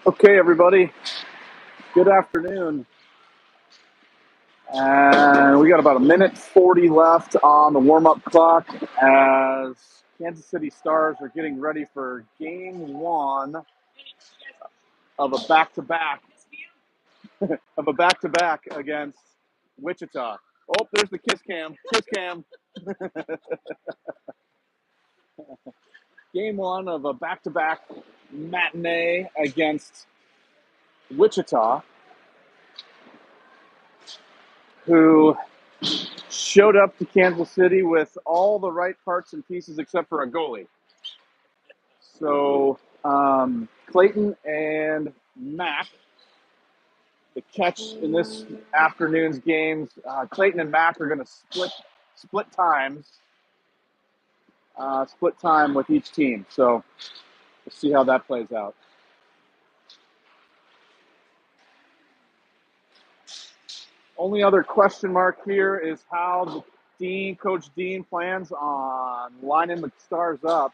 Okay, everybody. Good afternoon. And we got about a minute 40 left on the warm-up clock as Kansas City Stars are getting ready for game one of a back-to-back against Wichita. Oh, there's the kiss cam. Kiss cam. Game one of a back-to-back matinee against Wichita, who showed up to Kansas City with all the right parts and pieces except for a goalie. So Clayton and Mac, the catch in this afternoon's games, Clayton and Mac are going to split time with each team. So we'll see how that plays out. Only other question mark here is how Coach Dean plans on lining the Stars up.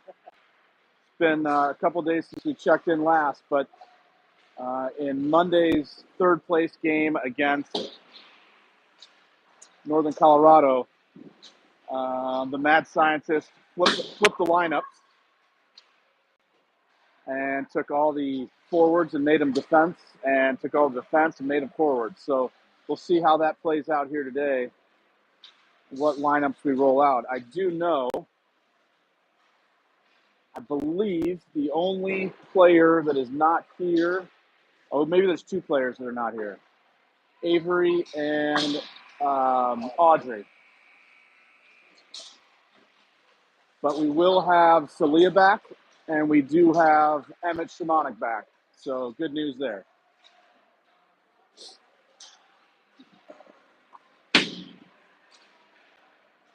It's been a couple days since we checked in last, but in Monday's third place game against Northern Colorado, the mad scientist flipped the lineups and took all the forwards and made them defense, and took all the defense and made them forwards. So we'll see how that plays out here today, what lineups we roll out. I do know, I believe the only player that is not here, oh, maybe there's two players that are not here, Avery and Audrey. But we will have Salia back, and we do have Emmett Shimonik back. So good news there.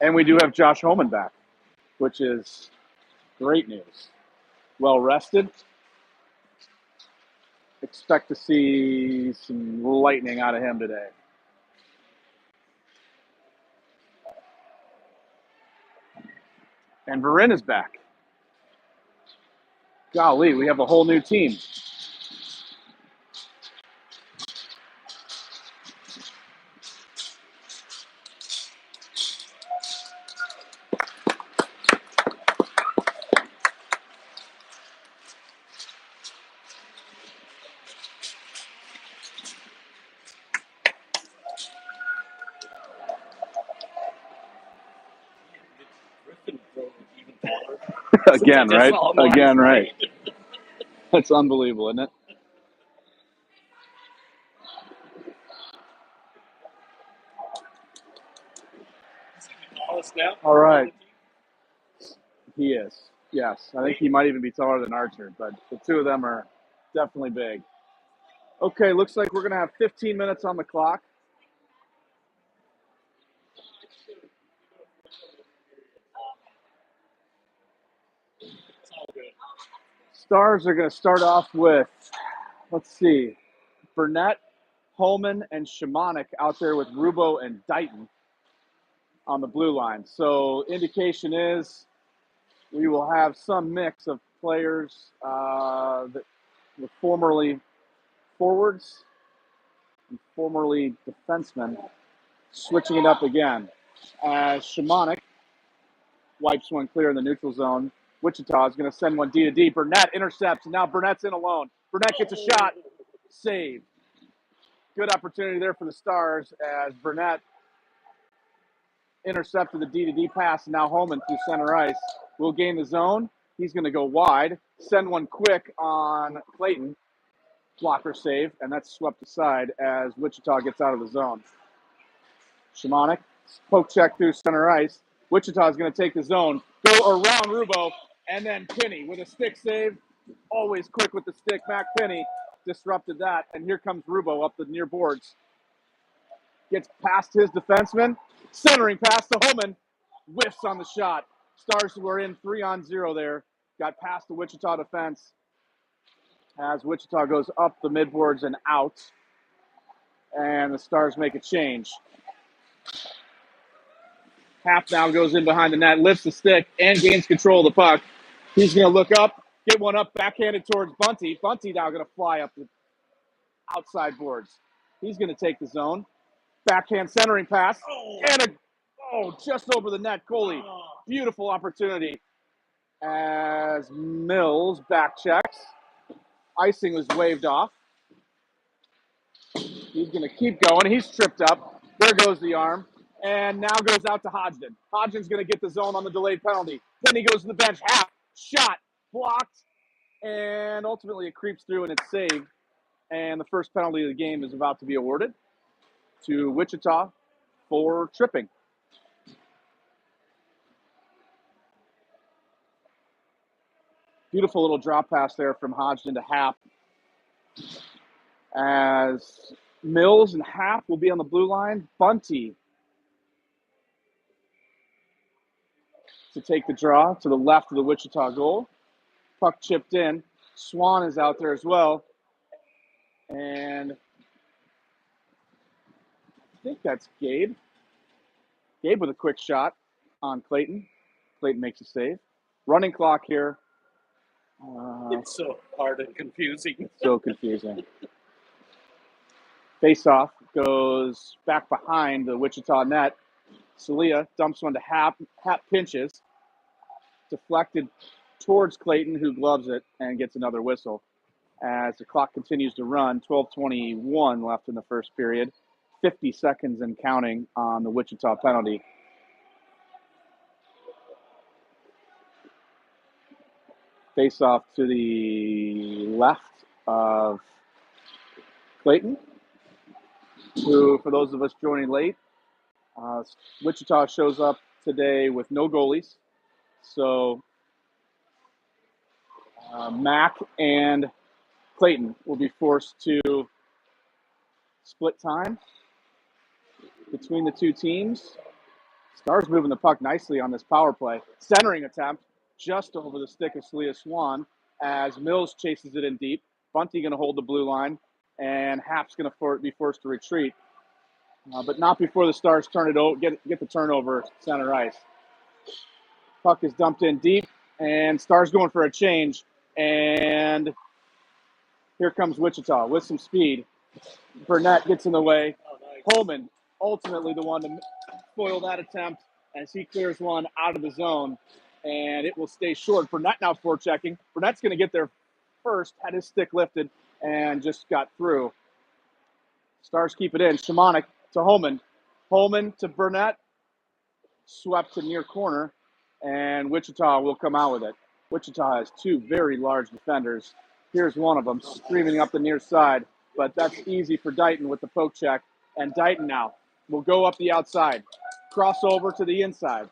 And we do have Josh Homan back, which is great news. Well rested. Expect to see some lightning out of him today. And Varin is back. Golly, we have a whole new team. Again, right? Again, right. That's unbelievable, isn't it? All right. He is. Yes. I think he might even be taller than Archer, but the two of them are definitely big. Okay, looks like we're going to have 15 minutes on the clock. Stars are going to start off with, let's see, Burnett, Holman, and Shimonik out there with Rubo and Dighton on the blue line. So indication is we will have some mix of players that were formerly forwards and formerly defensemen, switching it up again. As Shimonik wipes one clear in the neutral zone, Wichita is going to send one D to D. Burnett intercepts, and now Burnett's in alone. Burnett gets a shot, save. Good opportunity there for the Stars as Burnett intercepted the D to D pass, and now Holman through center ice will gain the zone. He's going to go wide, send one quick on Clayton, blocker save, and that's swept aside as Wichita gets out of the zone. Shimonik, poke check through center ice. Wichita is going to take the zone, go around Rubo, and then Penny with a stick save. Always quick with the stick. Mac Penny disrupted that, and here comes Rubo up the near boards. Gets past his defenseman, centering pass to Holman, whiffs on the shot. Stars were in 3-on-0 there, got past the Wichita defense as Wichita goes up the midboards and out, and the Stars make a change. Half now goes in behind the net, lifts the stick, and gains control of the puck. He's going to look up, Get one up, backhanded towards Bunty. Bunty now going to fly up the outside boards. He's going to take the zone. Backhand centering pass. And just over the net, Coley. Beautiful opportunity as Mills back checks. Icing was waved off. He's going to keep going. He's tripped up. There goes the arm. And now goes out to Hodgson. Hodgson's going to get the zone on the delayed penalty. Then he goes to the bench. Half shot, blocked, and ultimately it creeps through and it's saved. And the first penalty of the game is about to be awarded to Wichita for tripping. Beautiful little drop pass there from Hodgson to Happ. As Mills and Happ will be on the blue line. Bunty to take the draw to the left of the Wichita goal. Puck chipped in. Swan is out there as well. And I think that's Gabe. Gabe with a quick shot on Clayton. Clayton makes a save. Running clock here. It's so hard and confusing. So confusing. Face-off goes back behind the Wichita net. Salia dumps one to Happ. Happ pinches. Deflected towards Clayton, who gloves it and gets another whistle. As the clock continues to run, 12:21 left in the first period. 50 seconds and counting on the Wichita penalty. Face-off to the left of Clayton, who, for those of us joining late, Wichita shows up today with no goalies. So Mac and Clayton will be forced to split time between the two teams. Stars moving the puck nicely on this power play. Centering attempt just over the stick of Salia Swan as Mills chases it in deep. Bunty going to hold the blue line, and Happ's going to be forced to retreat. But not before the Stars turn it over, get the turnover center ice. Puck is dumped in deep, and Stars going for a change. And here comes Wichita with some speed. Burnett gets in the way. Holman ultimately the one to foil that attempt as he clears one out of the zone, and it will stay short. Burnett now forechecking. Burnett's going to get there first, had his stick lifted, and just got through. Stars keep it in. Shimonik to Holman. Holman to Burnett. Swept to near corner, and Wichita will come out with it. Wichita has two very large defenders. Here's one of them streaming up the near side, but that's easy for Dighton with the poke check. And Dighton now will go up the outside, cross over to the inside.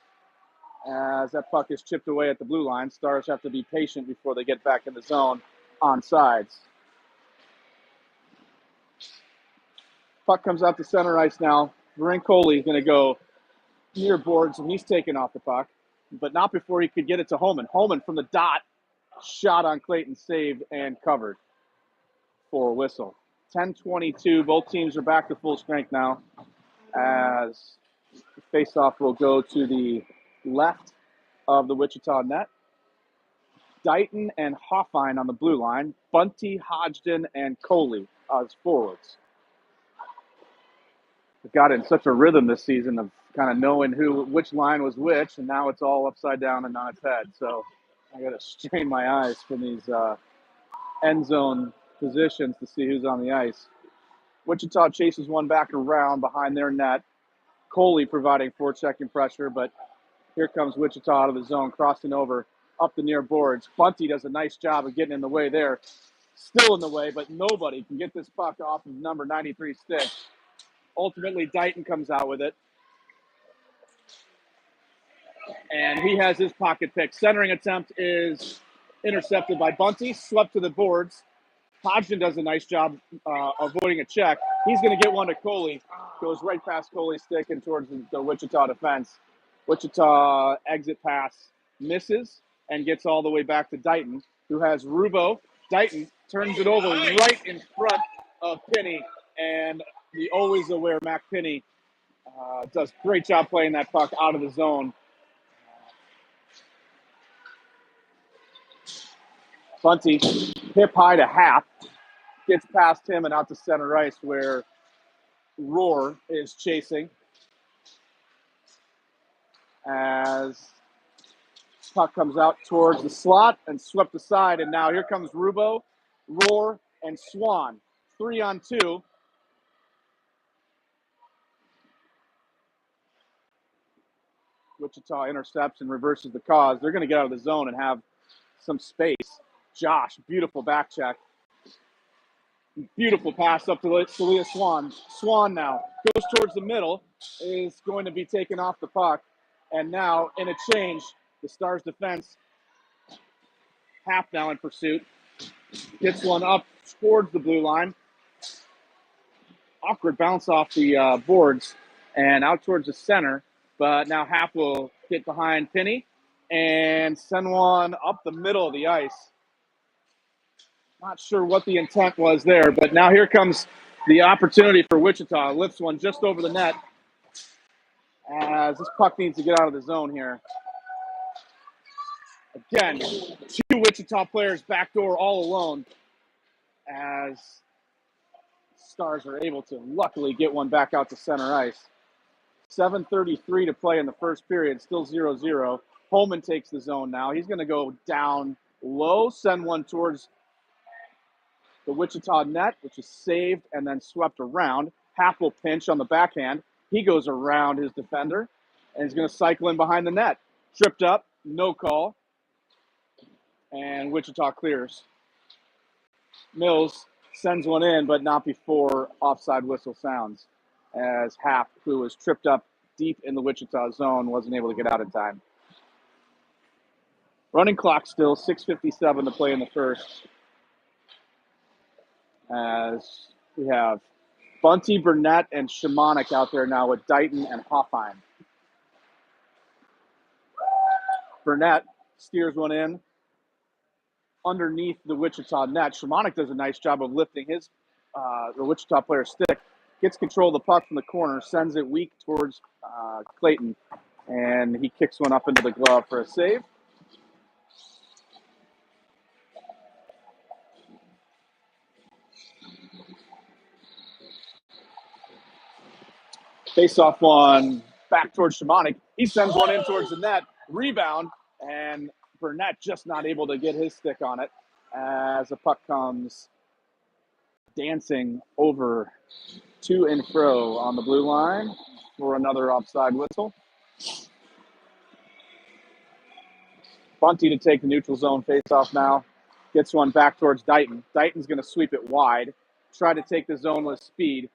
As that puck is chipped away at the blue line, Stars have to be patient before they get back in the zone on sides. Puck comes out to center ice now. Brinkoli is going to go near boards, and he's taken off the puck, but not before he could get it to Holman. Holman from the dot, shot on Clayton, saved and covered for a whistle. 10:22, both teams are back to full strength now as the face-off will go to the left of the Wichita net. Dighton and Hoffine on the blue line, Bunty, Hodgson, and Coley as forwards. We've got in such a rhythm this season of kind of knowing which line was which, and now it's all upside down and on its head. So I got to strain my eyes from these end zone positions to see who's on the ice. Wichita chases one back around behind their net. Coley providing forechecking pressure, but here comes Wichita out of the zone, crossing over up the near boards. Bunty does a nice job of getting in the way there. Still in the way, but nobody can get this puck off of number 93 stick. Ultimately, Dighton comes out with it. And he has his pocket pick. Centering attempt is intercepted by Bunty, swept to the boards. Hodgson does a nice job avoiding a check. He's going to get one to Coley. Goes right past Coley's stick and towards the Wichita defense. Wichita exit pass misses and gets all the way back to Dighton, who has Rubo. Dighton turns it over right in front of Pinney, and the always aware Mac Pinney does a great job playing that puck out of the zone. Bunty, hip high to Hap, gets past him and out to center ice where Roar is chasing. As puck comes out towards the slot and swept aside, and now here comes Rubo, Roar, and Swan. 3-on-2. Wichita intercepts and reverses the cause. They're going to get out of the zone and have some space. Josh, beautiful back check. Beautiful pass up to Leah Swan. Swan now goes towards the middle, is going to be taken off the puck. And now, in a change, the Stars' defense, Hap now in pursuit, gets one up towards the blue line. Awkward bounce off the boards and out towards the center. But now Hap will get behind Penny and send one up the middle of the ice. Not sure what the intent was there, but now here comes the opportunity for Wichita. Lifts one just over the net as this puck needs to get out of the zone here. Again, 2 Wichita players backdoor all alone as Stars are able to luckily get one back out to center ice. 7:33 to play in the first period, still 0-0. Holman takes the zone now. He's going to go down low, send one towards the Wichita net, which is saved and then swept around. Hap will pinch on the backhand. He goes around his defender and is going to cycle in behind the net. Tripped up, no call, and Wichita clears. Mills sends one in, but not before offside whistle sounds, as Hap, who was tripped up deep in the Wichita zone, wasn't able to get out in time. Running clock still, 6:57 to play in the first, as we have Bunty, Burnett, and Shimonik out there now with Dighton and Hoffheim. Burnett steers one in underneath the Wichita net. Shimonik does a nice job of lifting his the Wichita player's stick, gets control of the puck from the corner, sends it weak towards Clayton, and he kicks one up into the glove for a save. Face-off one back towards Shimonik. He sends one in towards the net. Rebound, and Burnett just not able to get his stick on it as the puck comes dancing over to and fro on the blue line for another offside whistle. Bunty to take the neutral zone face-off now. Gets one back towards Dighton. Dighton's going to sweep it wide, try to take the zone with speed.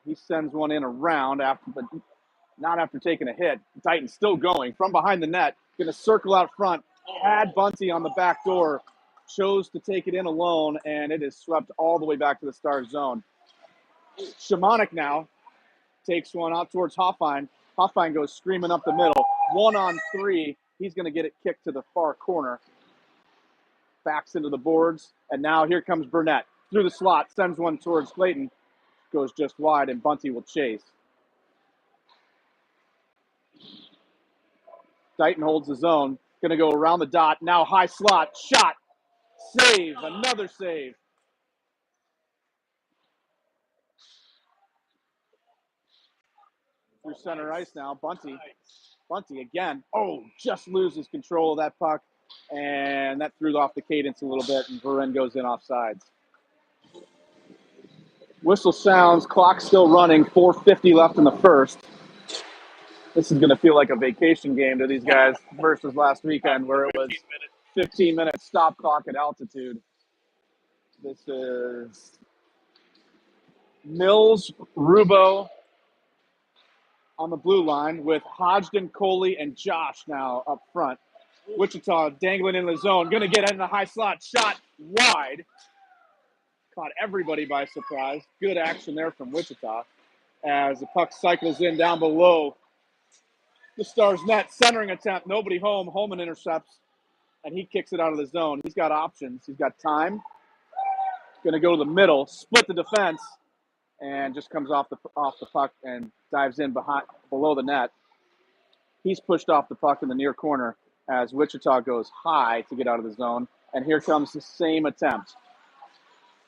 He sends one in around, but not after taking a hit. Dighton's still going from behind the net, going to circle out front, had Bunty on the back door, chose to take it in alone, and it is swept all the way back to the Stars zone. Shimonik now takes one out towards Hoffheim. Hoffheim goes screaming up the middle. 1-on-3. He's going to get it kicked to the far corner. Backs into the boards, and now here comes Burnett. Through the slot, sends one towards Clayton. Goes just wide, and Bunty will chase. Dighton holds the zone. Going to go around the dot. Now high slot. Shot. Save. Another save. Through center ice now. Bunty again. Oh, just loses control of that puck. And that threw off the cadence a little bit, and Varen goes in offsides. Whistle sounds. Clock still running. 4:50 left in the first. This is going to feel like a vacation game to these guys versus last weekend where it was 15-minute stop clock at altitude. This is Mills, Rubo on the blue line with Hodgson, Coley, and Josh now up front. Wichita dangling in the zone. Going to get in the high slot. Shot wide. Caught everybody by surprise. Good action there from Wichita as the puck cycles in down below the Stars net. Centering attempt. Nobody home. Holman intercepts, and he kicks it out of the zone. He's got options. He's got time. Going to go to the middle, split the defense, and just comes off the puck and dives in below the net. He's pushed off the puck in the near corner as Wichita goes high to get out of the zone, And here comes the same attempt.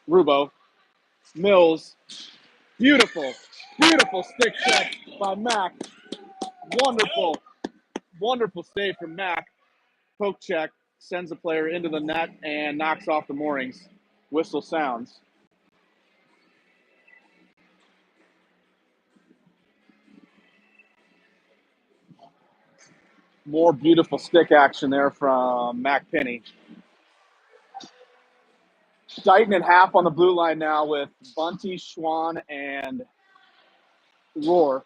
Rubo, Mills, beautiful, beautiful stick check by Mac. Wonderful, wonderful save from Mac. Poke check, sends the player into the net and knocks off the moorings. Whistle sounds. More beautiful stick action there from Mac Penny. Dighton at half on the blue line now with Bunty, Schwann, and Roar.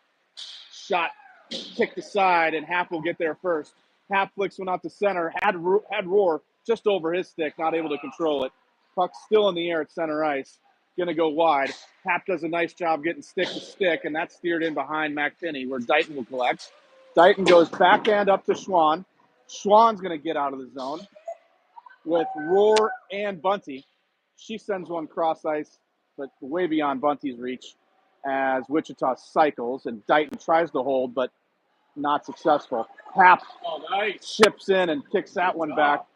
Shot kicked aside, and Hap will get there first. Hap flicks one out to center, had Roar just over his stick, not able to control it. Puck still in the air at center ice. Gonna go wide. Hap does a nice job getting stick to stick, and that's steered in behind Mac Penny, where Dighton will collect. Dighton goes backhand up to Schwann. Schwann's gonna get out of the zone with Roar and Bunty. She sends one cross ice, but way beyond Bunty's reach as Wichita cycles, and Dighton tries to hold, but not successful. Hap chips in and kicks that one back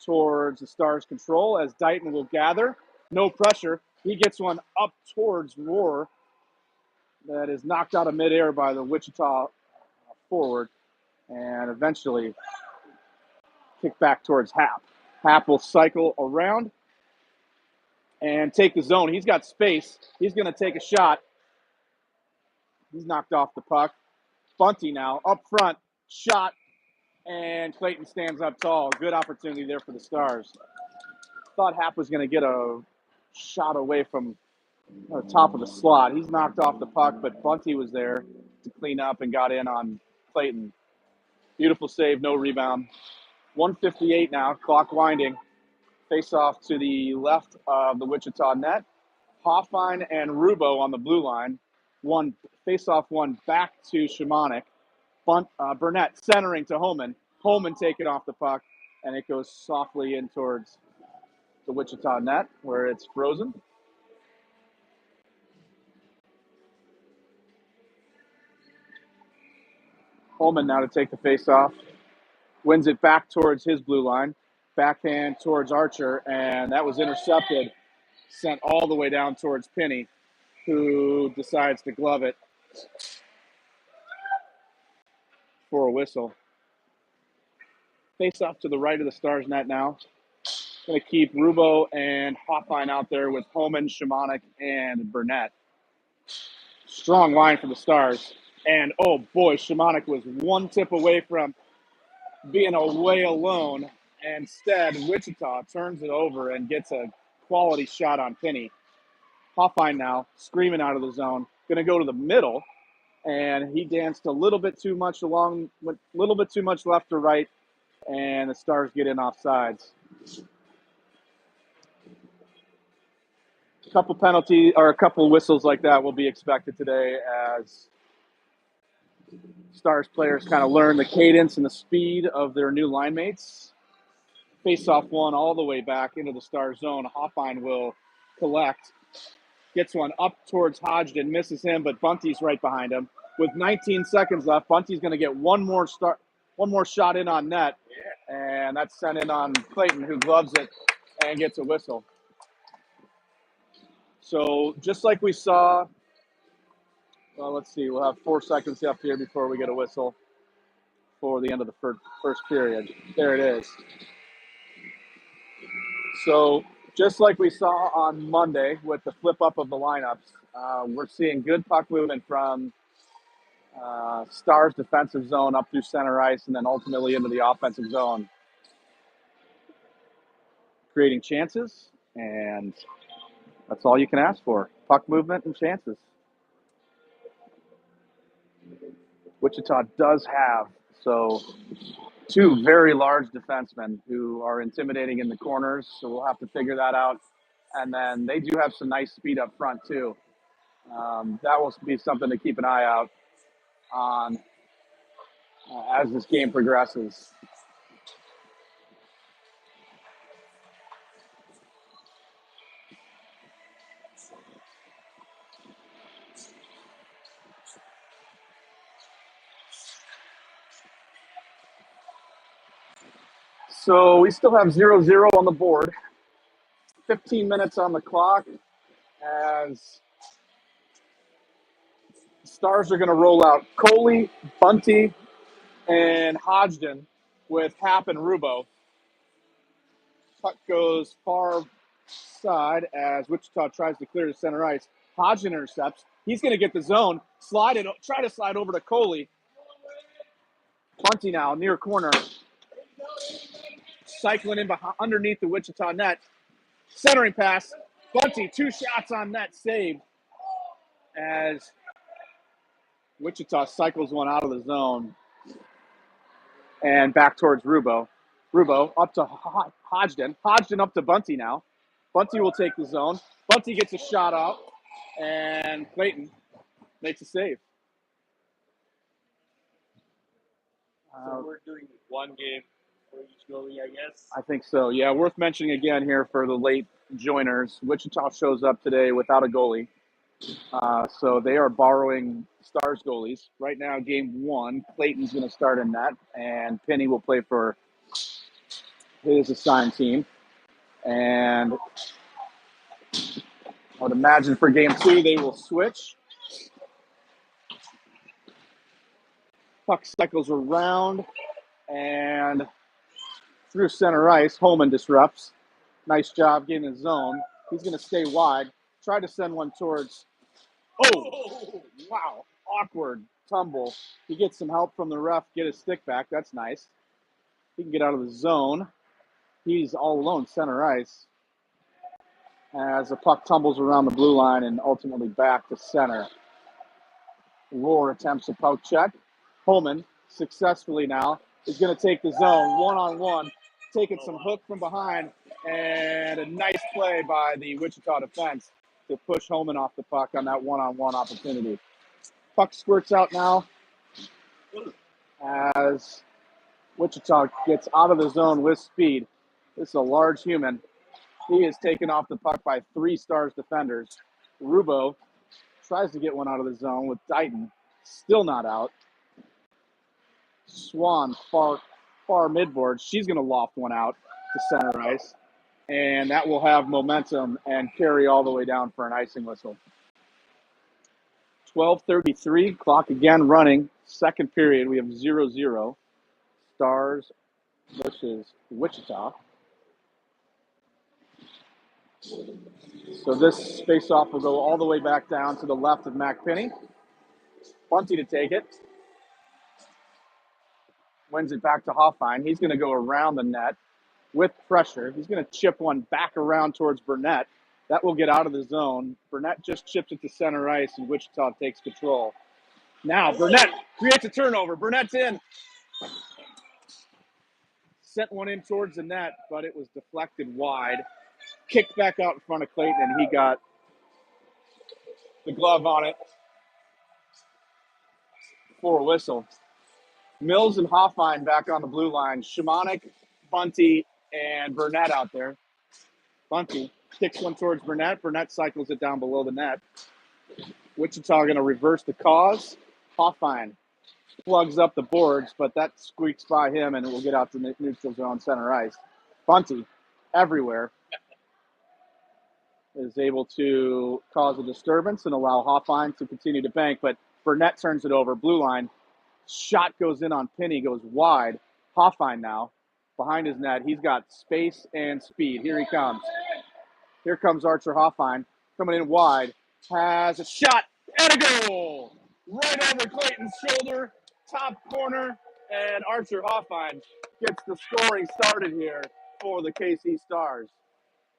towards the Stars' control as Dighton will gather. No pressure. He gets one up towards Roar that is knocked out of midair by the Wichita forward and eventually kicked back towards Hap. Hap will cycle around and take the zone. He's got space. He's going to take a shot. He's knocked off the puck. Bunty now up front, shot, and Clayton stands up tall. Good opportunity there for the Stars. Thought Hap was going to get a shot away from the top of the slot. He's knocked off the puck, but Bunty was there to clean up and got in on Clayton. Beautiful save, no rebound. 1:58 now, clock winding. Face off to the left of the Wichita net. Hoffine and Rubo on the blue line. One face-off, one back to Shimonik. Burnett centering to Holman. Holman taking off the puck, and it goes softly in towards the Wichita net where it's frozen. Holman now to take the face-off. Wins it back towards his blue line. Backhand towards Archer, and that was intercepted. Sent all the way down towards Penny, who decides to glove it for a whistle. Face off to the right of the Stars net now. Going to keep Rubo and Hoffine out there with Holman, Shimonik, and Burnett. Strong line for the Stars. And, oh boy, Shimonik was one tip away from being away alone. Instead, Wichita turns it over and gets a quality shot on Penny. Hoffine now, screaming out of the zone. Going to go to the middle. And he danced a little bit too much along, with a little bit too much left or right. And the Stars get in offsides. A couple whistles like that will be expected today as Stars players kind of learn the cadence and the speed of their new line mates. Face off one all the way back into the Stars zone. Hoffine will collect. Gets one up towards Hodgson, misses him, but Bunty's right behind him. With 19 seconds left, Bunty's going to get one more shot in on net, and that's sent in on Clayton, who gloves it and gets a whistle. So just like we saw, well, let's see, we'll have 4 seconds left here before we get a whistle for the end of the first period. There it is. So just like we saw on Monday with the flip up of the lineups, we're seeing good puck movement from Stars defensive zone up through center ice and then ultimately into the offensive zone, creating chances, and that's all you can ask for. Puck movement and chances. Wichita does have two very large defensemen who are intimidating in the corners, so we'll have to figure that out. And then they do have some nice speed up front too. That will be something to keep an eye out on as this game progresses. So we still have 0-0 on the board. 15 minutes on the clock as Stars are going to roll out Coley, Bunty, and Hodgson with Hap and Rubo. Puck goes far side as Wichita tries to clear to center ice. Hodgson intercepts. He's going to get the zone, try to slide over to Coley. Bunty now near corner, cycling in underneath the Wichita net. Centering pass. Bunty, 2 shots on net, saved as Wichita cycles one out of the zone and back towards Rubo. Rubo up to Hodgson. Hodgson up to Bunty now. Bunty will take the zone. Bunty gets a shot out, and Clayton makes a save. So we're doing one game for each goalie, I guess. I think so. Yeah, worth mentioning again here for the late joiners. Wichita shows up today without a goalie. So they are borrowing Stars goalies. Right now, game 1, Clayton's going to start in net, and Penny will play for his assigned team. And I would imagine for game 2, they will switch. Puck cycles around, and through center ice, Holman disrupts. Nice job getting his zone. He's going to stay wide. Try to send one towards. Oh, wow. Awkward tumble. He gets some help from the ref, get his stick back. That's nice. He can get out of the zone. He's all alone, center ice, as the puck tumbles around the blue line and ultimately back to center. Roar attempts a poke check. Holman successfully now is going to take the zone one-on-one, taking some hook from behind, and a nice play by the Wichita defense to push Holman off the puck on that one-on-one opportunity. Puck squirts out now as Wichita gets out of the zone with speed. This is a large human. He is taken off the puck by 3 Stars defenders. Rubo tries to get one out of the zone with Dighton. Still not out. Swan far midboard. She's going to loft one out to center ice. And that will have momentum and carry all the way down for an icing whistle. 12:33, clock again running. Second period, we have 0-0. Stars versus Wichita. So this face-off will go all the way back down to the left of Mac Penny. Bunty to take it. Wins it back to Hoffine. He's going to go around the net with pressure. He's going to chip one back around towards Burnett. That will get out of the zone. Burnett just chips it to center ice, and Wichita takes control. Now Burnett creates a turnover. Burnett's in. Sent one in towards the net, but it was deflected wide. Kicked back out in front of Clayton, and he got the glove on it for a whistle. Mills and Hoffine back on the blue line. Shimonik, Bunty, and Burnett out there. Bunty kicks one towards Burnett. Burnett cycles it down below the net. Wichita going to reverse the cause. Hoffine plugs up the boards, but that squeaks by him, and it will get out to the neutral zone center ice. Bunty, everywhere, is able to cause a disturbance and allow Hoffine to continue to bank, but Burnett turns it over. Blue line. Shot goes in on Penny, goes wide. Hoffine now, behind his net. He's got space and speed. Here he comes. Here comes Archer Hoffine, coming in wide. Has a shot and a goal! Right over Clayton's shoulder, top corner, and Archer Hoffine gets the scoring started here for the KC Stars.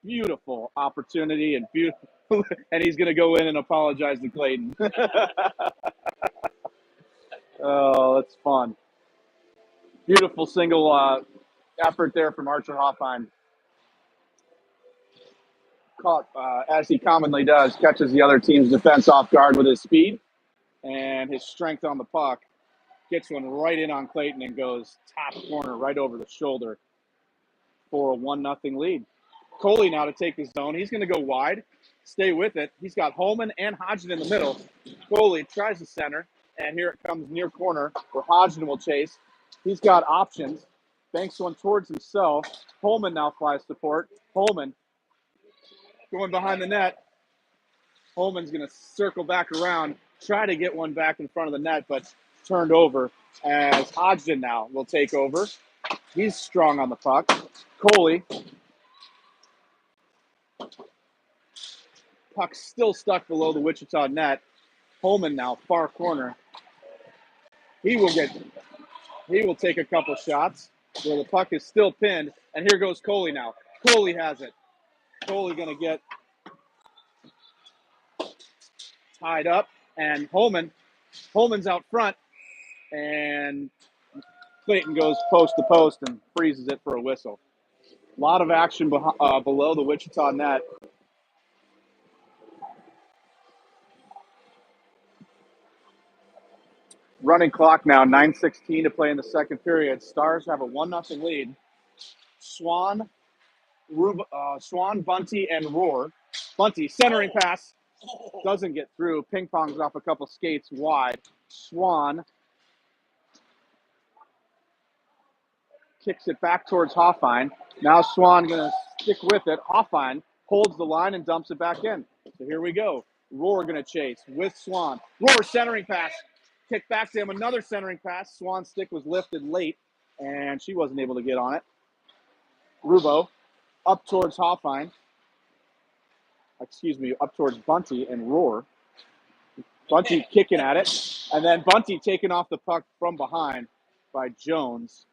Beautiful opportunity and beautiful, and he's going to go in and apologize to Clayton. Oh, that's fun. Beautiful single effort there from Archer Hoffine. Caught, as he commonly does, catches the other team's defense off guard with his speed and his strength on the puck. Gets one right in on Clayton and goes top corner right over the shoulder for a 1-0 lead. Coley now to take the zone. He's going to go wide, stay with it. He's got Holman and Hodgson in the middle. Coley tries the center, and here it comes near corner where Hodgson will chase. He's got options. banks one towards himself. Holman now flies support. Holman going behind the net. Holman's going to circle back around, try to get one back in front of the net, but turned over as Hodgson now will take over. He's strong on the puck. Coley. Puck still stuck below the Wichita net. Holman now, far corner. He will take a couple shots where the puck is still pinned. And here goes Coley now. Coley has it. Coley going to get tied up. And Holman's out front. And Clayton goes post to post and freezes it for a whistle. A lot of action below the Wichita net. Running clock now, 9:16 to play in the second period. Stars have a 1-0 lead. Swan, Bunty, and Roar. Bunty, centering pass, doesn't get through. Ping pongs off a couple skates wide. Swan kicks it back towards Hoffine. Now Swan going to stick with it. Hoffine holds the line and dumps it back in. So here we go. Roar going to chase with Swan. Roar centering pass. Kick back to him. Another centering pass. Swan's stick was lifted late, and she wasn't able to get on it. Rubo up towards Hoffine. Up towards Bunty and Roar. Bunty kicking at it. And then Bunty taking off the puck from behind by Jones.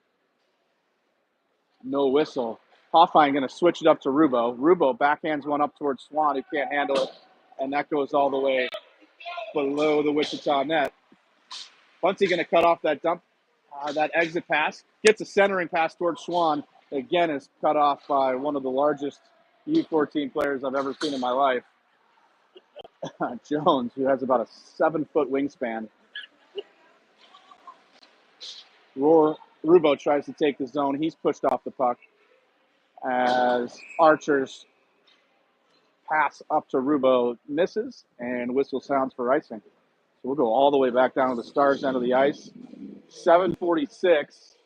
No whistle. Hoffine going to switch it up to Rubo. Rubo backhands one up towards Swan, who can't handle it. And that goes all the way below the Wichita net. Bunty going to cut off that that exit pass. Gets a centering pass towards Swan. Again, is cut off by one of the largest U14 players I've ever seen in my life. Jones, who has about a 7-foot wingspan. Rubo tries to take the zone. He's pushed off the puck as Archer's pass up to Rubo misses, and whistle sounds for icing. So we'll go all the way back down to the Stars end of the ice. 7:46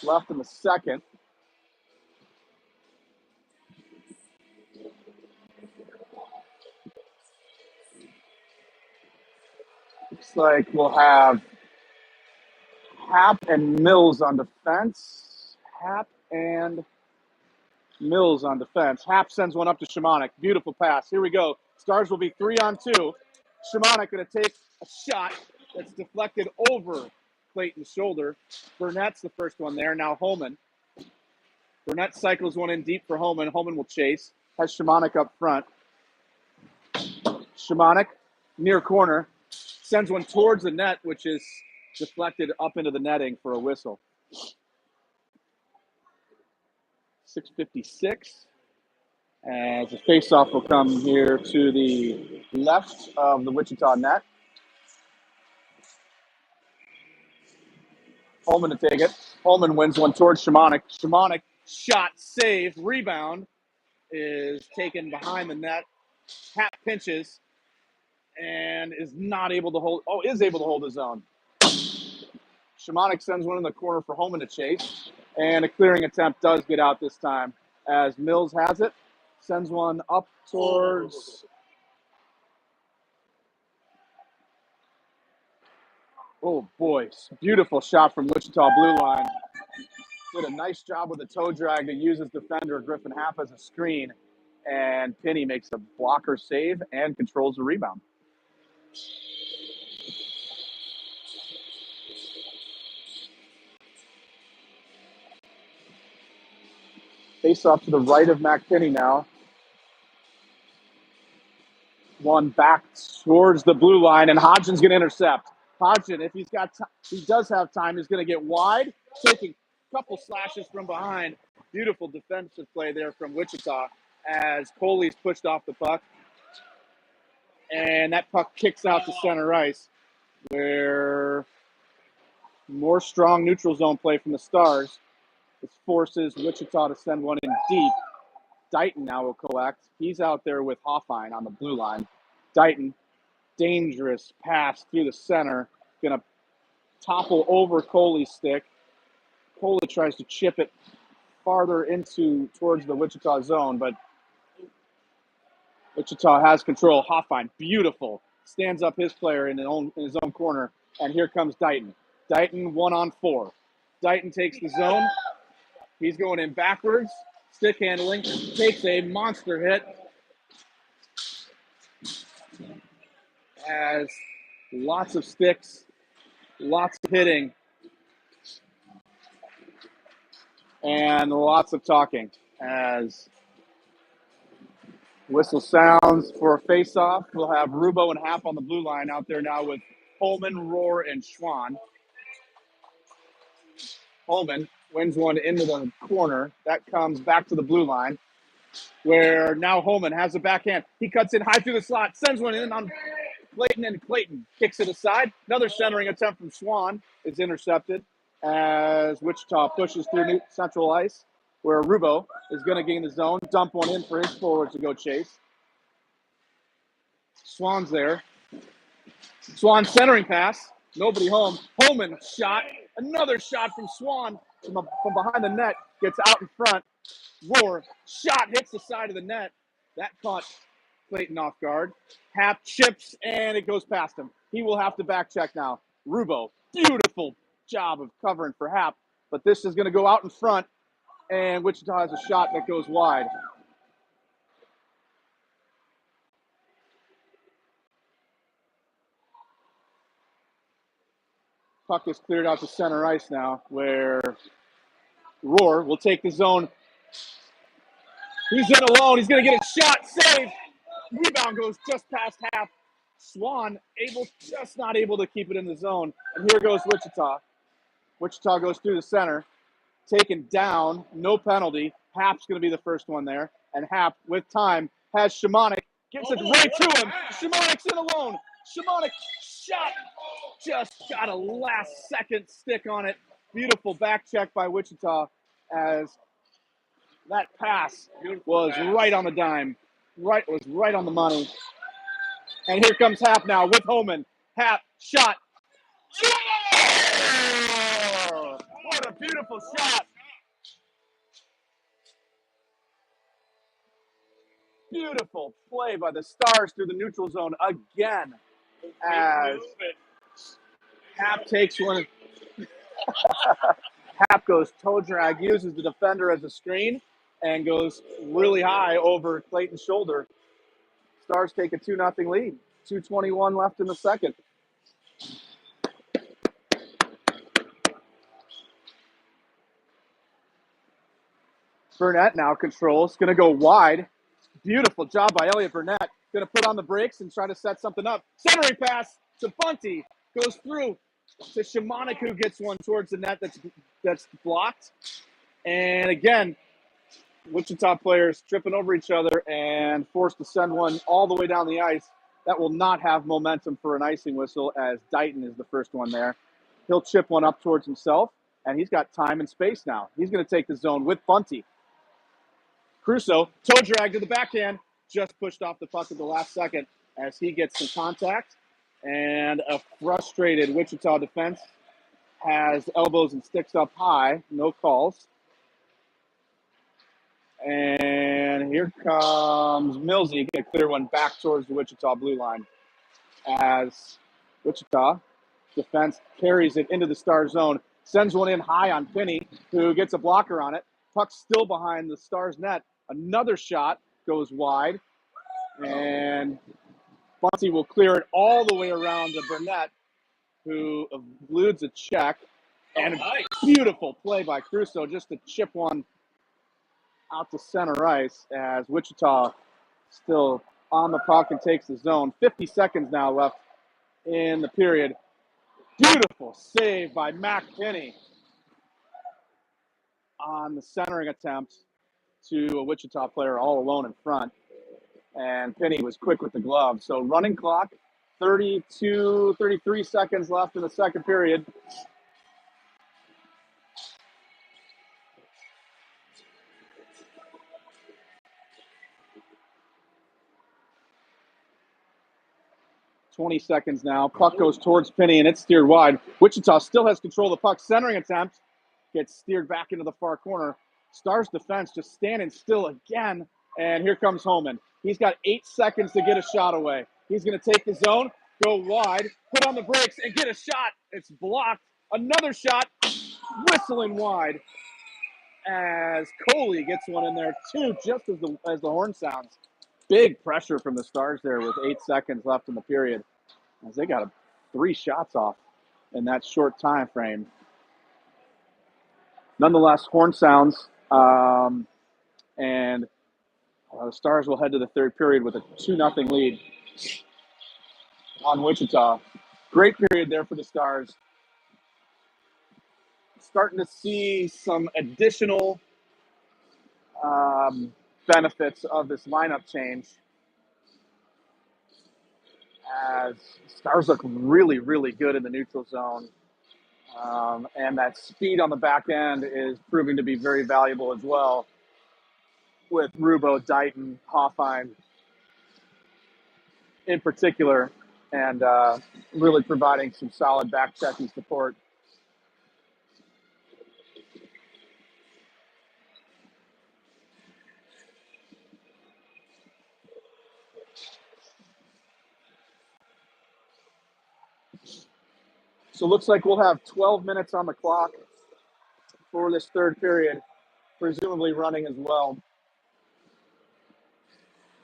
left in the second. Looks like we'll have Happ and Mills on defense. Happ sends one up to Shimonik. Beautiful pass. Here we go. Stars will be 3-on-2. Shimonik going to take a shot that's deflected over Clayton's shoulder. Burnett's the first one there. Now Holman. Burnett cycles one in deep for Holman. Holman will chase. Has Shimonik up front. Shimonik, near corner, sends one towards the net, which is deflected up into the netting for a whistle. 6:56. As the faceoff will come here to the left of the Wichita net. Holman to take it. Holman wins one towards Shimonik. Shimonik, shot, save, rebound is taken behind the net. Happ pinches and is able to hold his own. Shimonik sends one in the corner for Holman to chase, and a clearing attempt does get out this time as Mills has it. Sends one up towards... Oh, boy. Beautiful shot from Wichita blue line. Did a nice job with the toe drag to use his defender, Griffin Happ, as a screen. And Penny makes a blocker save and controls the rebound. Face off to the right of McPinney now. One back towards the blue line, and Hodgson's going to intercept. Hodgson, if he's got he does have time, he's going to get wide, taking a couple slashes from behind. Beautiful defensive play there from Wichita as Coley's pushed off the puck. And that puck kicks out to center ice, where more strong neutral zone play from the Stars. This forces Wichita to send one in deep. Dighton now will collect. He's out there with Hoffine on the blue line. Dighton, dangerous pass through the center. Going to topple over Coley's stick. Pola tries to chip it farther towards the Wichita zone, but Wichita has control. Hoffine, beautiful. Stands up his player in his own corner, and here comes Dighton. Dighton 1-on-4. Dighton takes the zone. He's going in backwards. Stick handling. Takes a monster hit. Has lots of sticks. Lots of hitting. And lots of talking as whistle sounds for a face-off. We'll have Rubo and Happ on the blue line out there now with Holman, Rohr, and Schwann. Holman wins one into the corner. That comes back to the blue line, where now Holman has a backhand. He cuts in high through the slot, sends one in on Clayton, and Clayton kicks it aside. Another centering attempt from Schwann is intercepted as Wichita pushes through central ice, where Rubo is going to gain the zone, dump one in for his forwards to go chase. Schwann's there. Schwann centering pass. Nobody home. Holman shot. Another shot from Schwann from behind the net. Gets out in front. Rohr. Shot hits the side of the net. That caught Clayton off guard. Happ chips, and it goes past him. He will have to back check now. Rubo. Beautiful job of covering for Happ. But this is going to go out in front, and Wichita has a shot that goes wide. Puck is cleared out to center ice now, where Rohr will take the zone. He's in alone. He's going to get a shot. Save. Rebound goes just past Happ. Schwann just not able to keep it in the zone. And here goes Wichita. Wichita goes through the center. Taken down. No penalty. Happ's going to be the first one there. And Happ, with time, has Shimonik. Gets it right to him. Shimonik's in alone. Shimonik shot. Just got a last-second stick on it. Beautiful back check by Wichita as that pass was right on the dime. Was right on the money. And here comes Happ now with Holman. Happ, shot. Yeah! What a beautiful shot. Beautiful play by the Stars through the neutral zone again as Happ takes one. Happ goes toe drag, uses the defender as a screen, and goes really high over Clayton's shoulder. Stars take a 2-0 lead. 2:21 left in the second. Burnett now controls. Going to go wide. Beautiful job by Elliot Burnett. Going to put on the brakes and try to set something up. Centering pass to Bunty. Goes through to Shimonik, who gets one towards the net that's blocked. And again, Wichita players tripping over each other and forced to send one all the way down the ice. That will not have momentum for an icing whistle as Dighton is the first one there. He'll chip one up towards himself, and he's got time and space now. He's going to take the zone with Bunty. Crusoe, toe drag to the backhand, just pushed off the puck at the last second as he gets some contact. And a frustrated Wichita defense has elbows and sticks up high, no calls. And here comes Millsy, get a clear one back towards the Wichita blue line as Wichita defense carries it into the Star zone, sends one in high on Finney, who gets a blocker on it. Puck still behind the Stars net. Another shot goes wide, and Bunty will clear it all the way around to Burnett, who eludes a check. And a beautiful play by Crusoe just to chip one out to center ice as Wichita still on the puck and takes the zone. 50 seconds now left in the period. Beautiful save by Mac Finney on the centering attempt to a Wichita player all alone in front. And Finney was quick with the glove. So running clock, 33 seconds left in the second period. .20 seconds now. Puck goes towards Finney, and it's steered wide. Wichita still has control of the puck. Centering attempt. gets steered back into the far corner. Stars defense just standing still again, and here comes Holman. He's got 8 seconds to get a shot away. He's going to take the zone, go wide, put on the brakes, and get a shot. It's blocked. Another shot, whistling wide as Coley gets one in there too, just as the horn sounds. Big pressure from the Stars there with 8 seconds left in the period, as they got 3 shots off in that short time frame. Nonetheless, horn sounds, and the Stars will head to the third period with a 2-0 lead on Wichita. Great period there for the Stars. Starting to see some additional benefits of this lineup change, as Stars look really, really good in the neutral zone. And that speed on the back end is proving to be very valuable as well, with Rubo, Dighton, Hoffine in particular, and really providing some solid back-checking support. So it looks like we'll have 12 minutes on the clock for this third period, presumably running as well.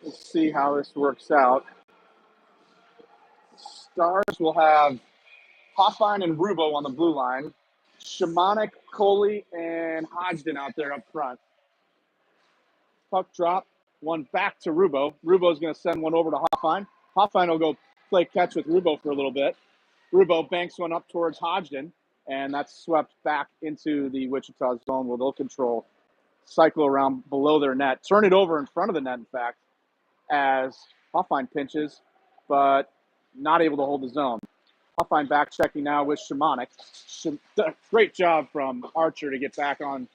We'll see how this works out. Stars will have Hoffine and Rubo on the blue line, Shamanic, Coley, and Hodgson out there up front. Puck drop, one back to Rubo. Rubo's going to send one over to Hoffine. Hoffine will go play catch with Rubo for a little bit. Rubo banks one up towards Hodgson, and that's swept back into the Wichita zone where they'll control, cycle around below their net, turn it over in front of the net, in fact, as Hoffine pinches, but not able to hold the zone. Hoffine back checking now with Shamanic. Great job from Archer to get back on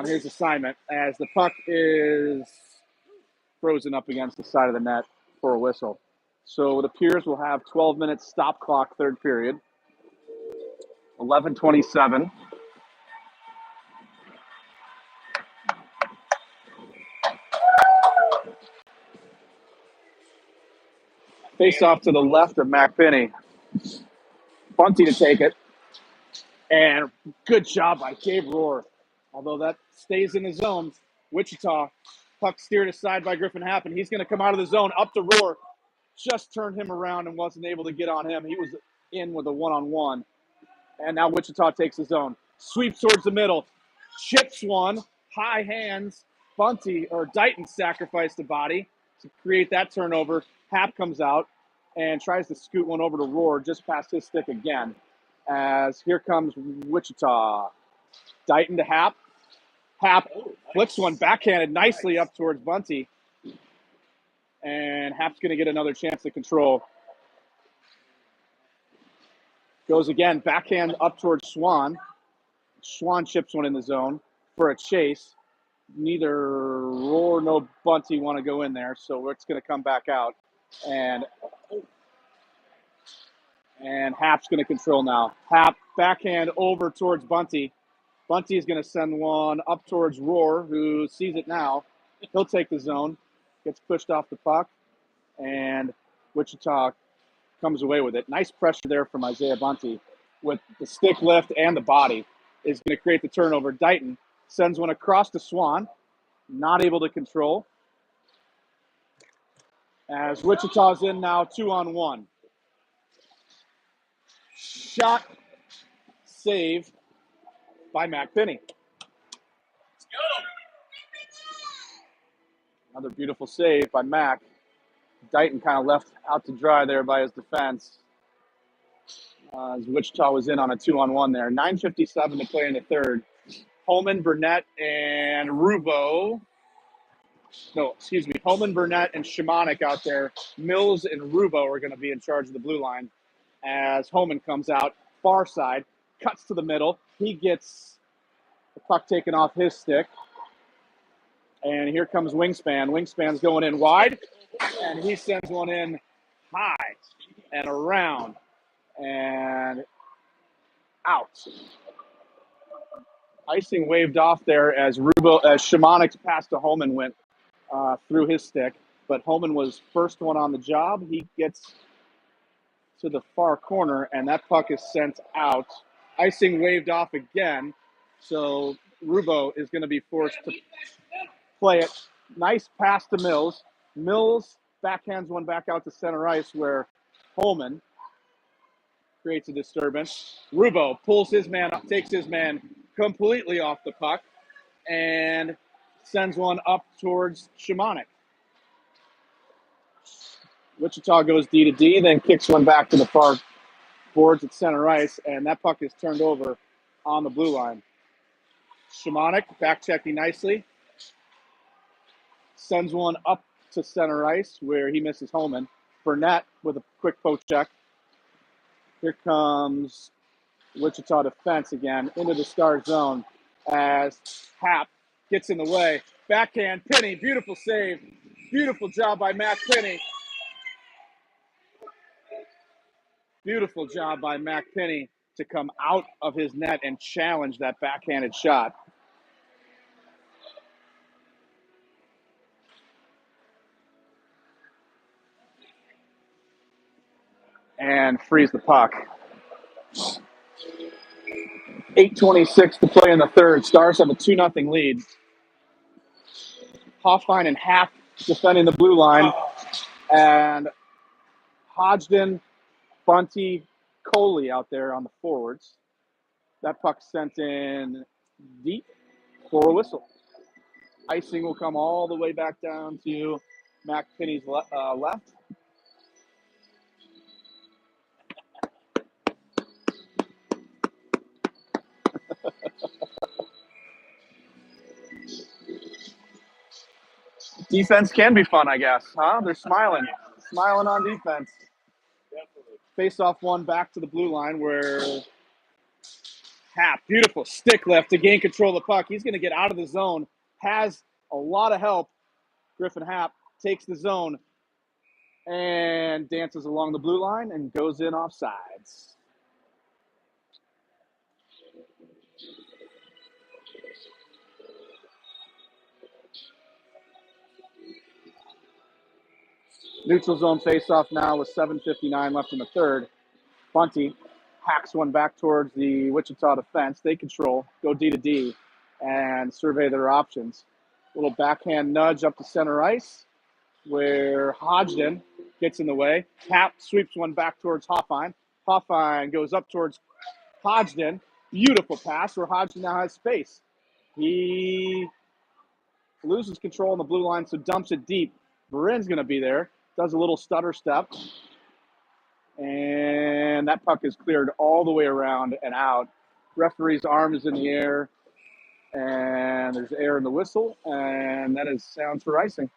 his assignment, as the puck is frozen up against the side of the net for a whistle. So it appears we'll have 12 minutes stop clock, third period. 11:27. Face off to the left of McPinney. Bunty to take it. And good job by Gabe Rohr. Although that stays in the zone, Wichita, puck steered aside by Griffin Happen. He's going to come out of the zone, up to Rohr. Just turned him around and wasn't able to get on him. He was in with a one-on-one. And now Wichita takes the zone. Sweeps towards the middle. Chips one. High hands. Bunty, or Dighton, sacrificed the body to create that turnover. Hap comes out and tries to scoot one over to Rohr, just past his stick again. As here comes Wichita. Dighton to Hap. Hap flicks one backhanded nicely up towards Bunty. And Hap's going to get another chance to control. Goes again, backhand up towards Swan. Swan chips one in the zone for a chase. Neither Rohr nor Bunty want to go in there, so it's going to come back out. And Hap's going to control now. Hap backhand over towards Bunty. Bunty is going to send one up towards Rohr, who sees it now. He'll take the zone, gets pushed off the puck, and Wichita comes away with it. Nice pressure there from Isaiah Bunty with the stick lift and the body is going to create the turnover. Dighton sends one across to Swan, not able to control. As Wichita's in now 2-on-1. Shot save by McPinney. Let's go. Another beautiful save by Mac. Dighton kind of left out to dry there by his defense. As Wichita was in on a 2-on-1 there. 9:57 to play in the third. Holman, Burnett, and Rubo. No, excuse me. Holman, Burnett, and Shamanic out there. Mills and Rubo are going to be in charge of the blue line. As Holman comes out, far side, cuts to the middle. He gets the puck taken off his stick. And here comes Wingspan. Wingspan's going in wide, and he sends one in high and around and out. Icing waved off there as Shimonik's pass to Holman went through his stick, but Holman was first one on the job. He gets to the far corner, and that puck is sent out. Icing waved off again, so Rubo is going to be forced to play it. Nice pass to Mills. Mills backhands one back out to center ice where Holman creates a disturbance. Rubo pulls his man up, takes his man completely off the puck, and sends one up towards Shimonik. Wichita goes D to D, then kicks one back to the far boards at center ice, and that puck is turned over on the blue line. Shimonik back checking nicely, sends one up to center ice where he misses Holman. Burnett with a quick poke check. Here comes Wichita defense again into the Star zone as Happ gets in the way. Backhand, Penny, beautiful save. Beautiful job by Mac Penny. Beautiful job by Mac Penny to come out of his net and challenge that backhanded shot. And frees the puck. 8:26 to play in the third. Stars have a 2-0 lead. Hoffine and Happ defending the blue line. And Hodgson, Bunty, Coley out there on the forwards. That puck sent in deep for a whistle. Icing will come all the way back down to Mac Penny's left. Defense can be fun, I guess, huh? They're smiling on defense. Definitely. Face off one back to the blue line where Happ, beautiful stick lift to gain control of the puck. He's going to get out of the zone, has a lot of help. Griffin Happ takes the zone and dances along the blue line and goes in offsides. Neutral zone face-off now with 7:59 left in the third. Bunty hacks one back towards the Wichita defense. They control, go D to D, and survey their options. Little backhand nudge up to center ice where Hodgson gets in the way. Happ sweeps one back towards Hoffine. Hoffine goes up towards Hodgson. Beautiful pass where Hodgson now has space. He loses control on the blue line, so dumps it deep. Marin's going to be there. Does a little stutter step. And that puck is cleared all the way around and out. Referee's arm is in the air. And there's air in the whistle. And that is sounds for icing.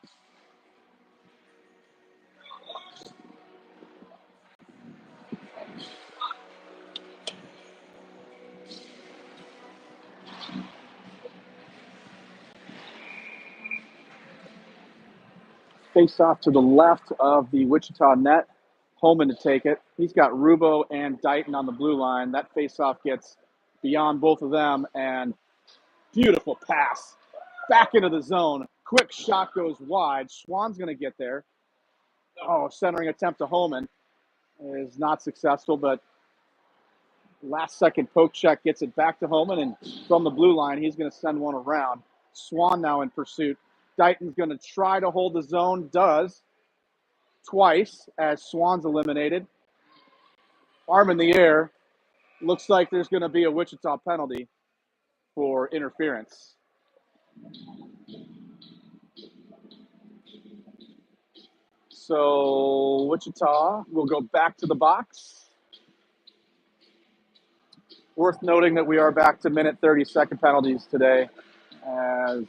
Face off to the left of the Wichita net. Holman to take it. He's got Rubo and Dighton on the blue line. That face-off gets beyond both of them, and beautiful pass back into the zone. Quick shot goes wide. Schwann's going to get there. Oh, centering attempt to Holman is not successful, but last-second poke check gets it back to Holman, and from the blue line, he's going to send one around. Swann now in pursuit. Dighton's going to try to hold the zone, does twice as Swann's eliminated. Arm in the air. Looks like there's going to be a Wichita penalty for interference. So Wichita will go back to the box. Worth noting that we are back to minute 30-second penalties today, as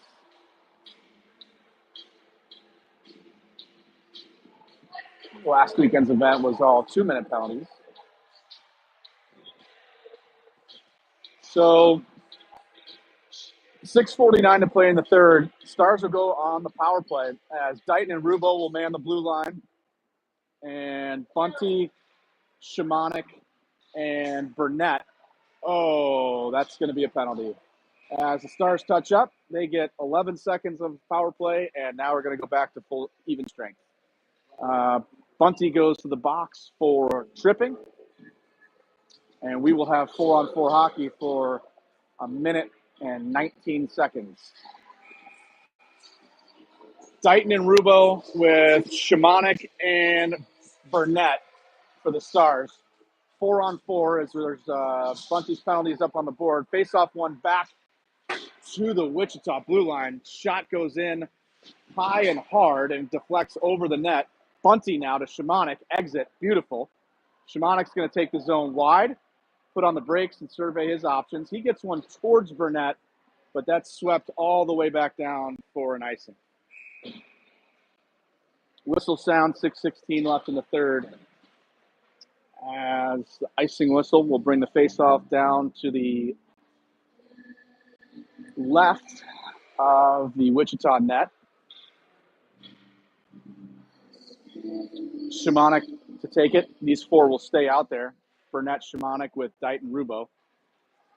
last weekend's event was all 2-minute penalties. So 6:49 to play in the third. Stars will go on the power play as Dighton and Rubo will man the blue line, and Bunty, Shimonik, and Burnett. Oh, that's going to be a penalty. As the Stars touch up, they get 11 seconds of power play, and now we're going to go back to full even strength. Bunty goes to the box for tripping, and we will have 4-on-4 hockey for a minute and 19 seconds. Dighton and Rubo with Shimonik and Burnett for the Stars. 4-on-4 as there's Bunty's penalties up on the board. Face-off one back to the Wichita blue line. Shot goes in high and hard and deflects over the net. Bunty now to Shimonik. Exit. Beautiful. Shimonik's going to take the zone wide, put on the brakes and survey his options. He gets one towards Burnett, but that's swept all the way back down for an icing. Whistle sound, 6:16 left in the third. As the icing whistle will bring the face-off down to the left of the Wichita net. Shimonik to take it. These four will stay out there. Burnett, Shimonik with Dighton, Rubo.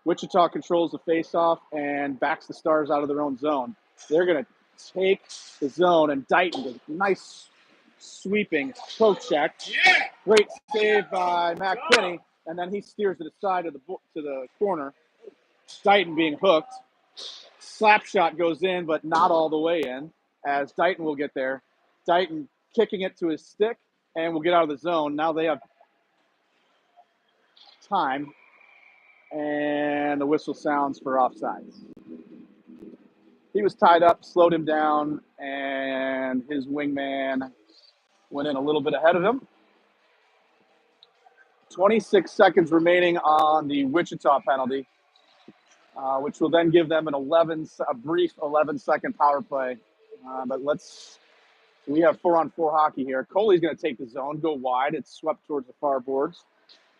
Wichita controls the face-off and backs the Stars out of their own zone. They're going to take the zone, and Dighton does a nice sweeping poke check. Yeah. Great save by Mac Penny, and then he steers it aside to the corner. Dighton being hooked. Slap shot goes in, but not all the way in, as Dighton will get there. Dighton kicking it to his stick, and will get out of the zone. Now they have time, and the whistle sounds for offsides. He was tied up, slowed him down, and his wingman went in a little bit ahead of him. 26 seconds remaining on the Wichita penalty, which will then give them a brief 11-second power play. We have 4-on-4 hockey here. Coley's going to take the zone, go wide. It's swept towards the far boards.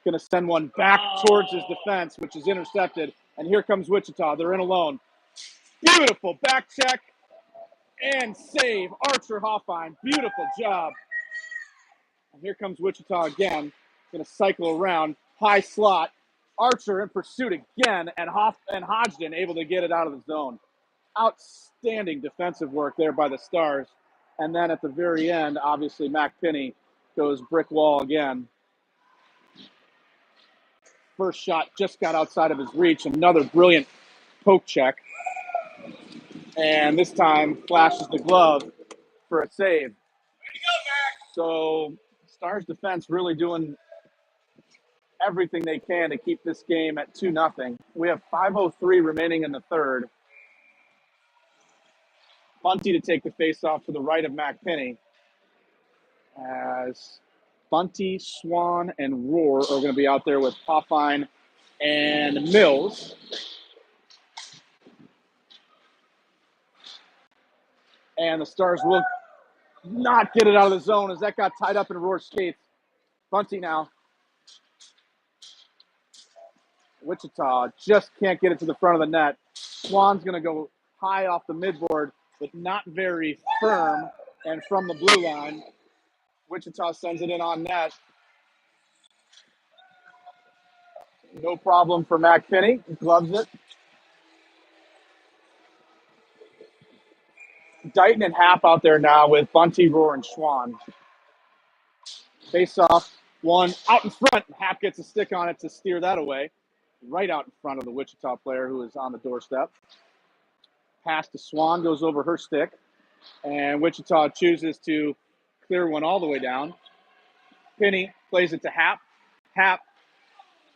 Going to send one back towards his defense, which is intercepted. And here comes Wichita. They're in alone. Beautiful back check and save. Archer Hoffine. Beautiful job. And here comes Wichita again. Going to cycle around. High slot. Archer in pursuit again. And Hodgson able to get it out of the zone. Outstanding defensive work there by the Stars. And then at the very end, obviously, Mac Penny goes brick wall again. First shot just got outside of his reach. Another brilliant poke check. And this time flashes the glove for a save. So Stars defense really doing everything they can to keep this game at 2-0. We have 5:03 remaining in the third. Bunty to take the face-off to the right of Mac Penny. As Bunty, Swan, and Roar are going to be out there with Hoffine and Mills. And the Stars will not get it out of the zone as that got tied up in Roar's skates. Bunty now. Wichita just can't get it to the front of the net. Swan's going to go high off the midboard, but not very firm. And from the blue line, Wichita sends it in on net. No problem for Mac Penny. He gloves it. Dighton and Happ out there now with Bunty, Roar, and Schwan. Face off, one out in front. Happ gets a stick on it to steer that away. Right out in front of the Wichita player who is on the doorstep. Pass to Swan, goes over her stick. And Wichita chooses to clear one all the way down. Penny plays it to Happ. Happ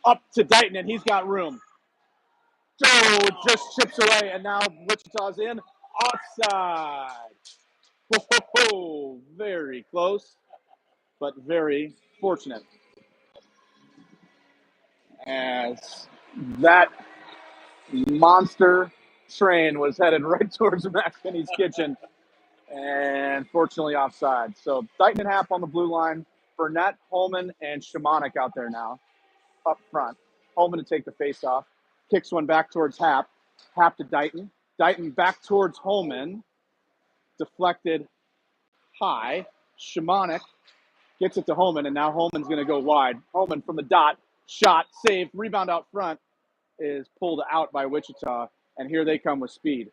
up to Dighton, and he's got room. So just chips away, and now Wichita's in. Offside. Whoa, very close, but very fortunate. As that monster train was headed right towards Mac Penny's kitchen, and fortunately offside. So Dighton and Happ on the blue line. Burnett, Holman, and Shimonik out there now up front. Holman to take the face off. Kicks one back towards Happ. Happ to Dighton. Dighton back towards Holman. Deflected high. Shimonik gets it to Holman, and now Holman's going to go wide. Holman from the dot. Shot, save, rebound out front is pulled out by Wichita. and here they come with speed.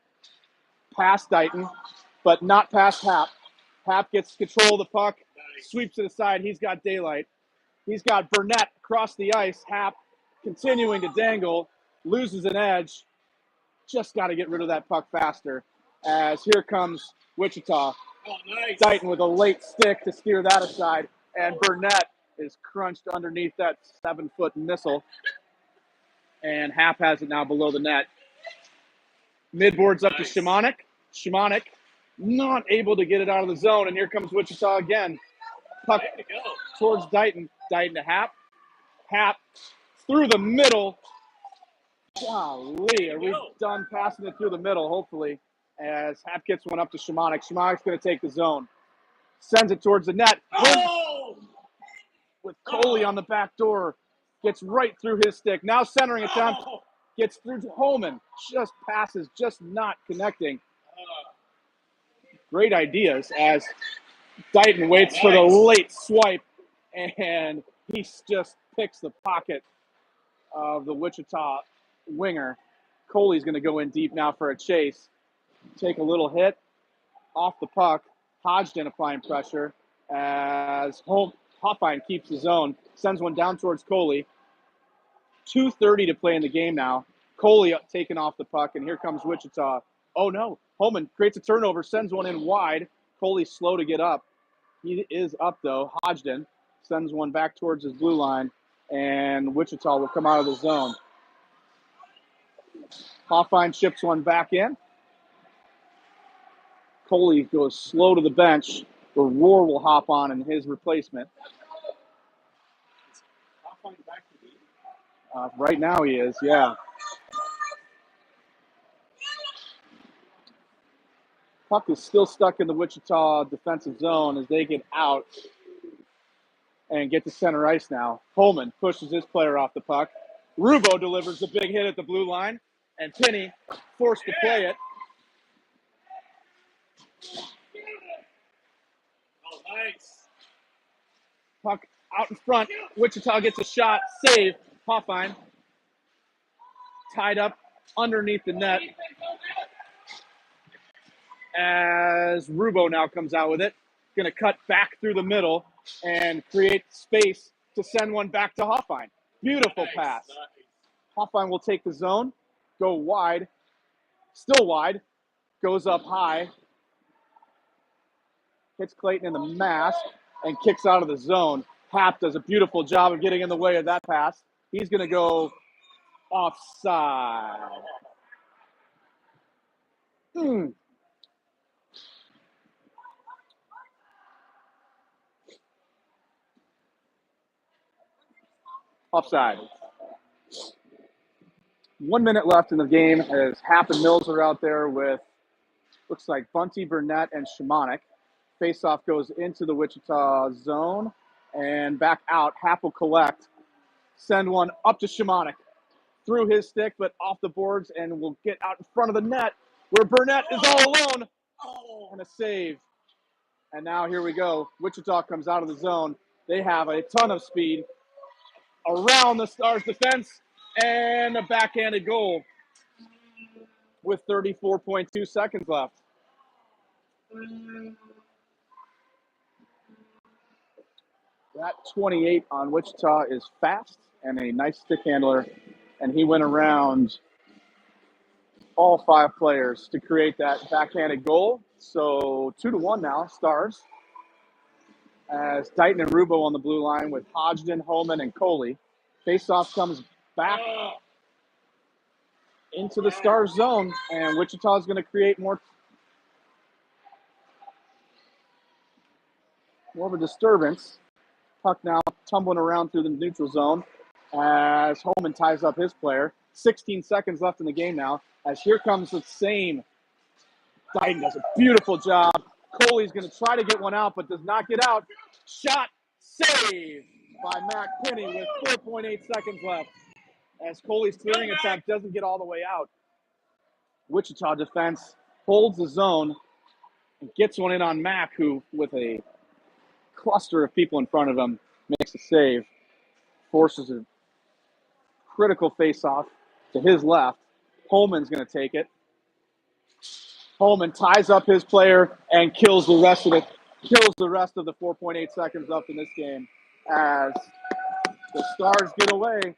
Past Dighton, but not past Hap. Hap gets control of the puck, sweeps to the side. He's got daylight. He's got Burnett across the ice. Hap continuing to dangle, loses an edge. Just got to get rid of that puck faster. As here comes Wichita. Oh, nice. Dighton with a late stick to steer that aside, and Burnett is crunched underneath that 7-foot missile. And Hap has it now below the net. Midboards up to Shimonik. Shimonik not able to get it out of the zone, and here comes Wichita again. Puck towards Dighton. Dighton to Hap. Hap through the middle. Golly, are we done passing it through the middle, hopefully, as Hap gets one up to Shimonik. Shimonik's going to take the zone. Sends it towards the net. Oh! With Coley on the back door. Gets right through his stick. Now centering attempt. Gets through to Holman. Just passes, just not connecting. Great ideas as Dighton waits for the late swipe, and he just picks the pocket of the Wichita winger. Coley's going to go in deep now for a chase. Take a little hit off the puck. Hodgson applying pressure as Hoffine keeps his own. Sends one down towards Coley. 2:30 to play in the game now. Coley taking off the puck, and here comes Wichita. Oh, no. Holman creates a turnover, sends one in wide. Coley's slow to get up. He is up, though. Hodgson sends one back towards his blue line, and Wichita will come out of the zone. Hoffine chips one back in. Coley goes slow to the bench, where Rohr will hop on in his replacement. Right now he is, yeah. Puck is still stuck in the Wichita defensive zone as they get out and get to center ice now. Holman pushes his player off the puck. Rubo delivers the big hit at the blue line, and Penny forced to play it. Oh, nice. Puck out in front. Wichita gets a shot. Save. Hoffine tied up underneath the net as Rubo now comes out with it. Going to cut back through the middle and create space to send one back to Hoffine. Beautiful pass. Hoffine will take the zone, go wide, still wide, goes up high, hits Clayton in the mask, and kicks out of the zone. Hap does a beautiful job of getting in the way of that pass. He's going to go offside. Offside. 1 minute left in the game as Hap and Mills are out there with, looks like Bunty, Burnett, and Shimonik. Faceoff goes into the Wichita zone and back out. Hap will collect. Send one up to Shimonik. Through his stick, but off the boards, and will get out in front of the net where Burnett is all alone. And a save. And now here we go. Wichita comes out of the zone. They have a ton of speed around the Stars' defense, and a backhanded goal with 34.2 seconds left. That 28 on Wichita is fast and a nice stick handler, and he went around all 5 players to create that backhanded goal. So 2-1 now, Stars. As Dighton and Rubo on the blue line with Hodgson, Holman, and Coley. Faceoff comes back into the Stars zone, and Wichita is going to create more of a disturbance. Puck now tumbling around through the neutral zone as Holman ties up his player. 16 seconds left in the game now, as here comes the same. Dighton does a beautiful job. Coley's going to try to get one out, but does not get out. Shot saved by Mac Penny with 4.8 seconds left. As Coley's clearing attempt doesn't get all the way out. Wichita defense holds the zone and gets one in on Mac, who, with a cluster of people in front of him, makes a save. Forces a critical face-off to his left. Holman's going to take it. Holman ties up his player and kills the rest of the 4.8 seconds left in this game as the Stars get away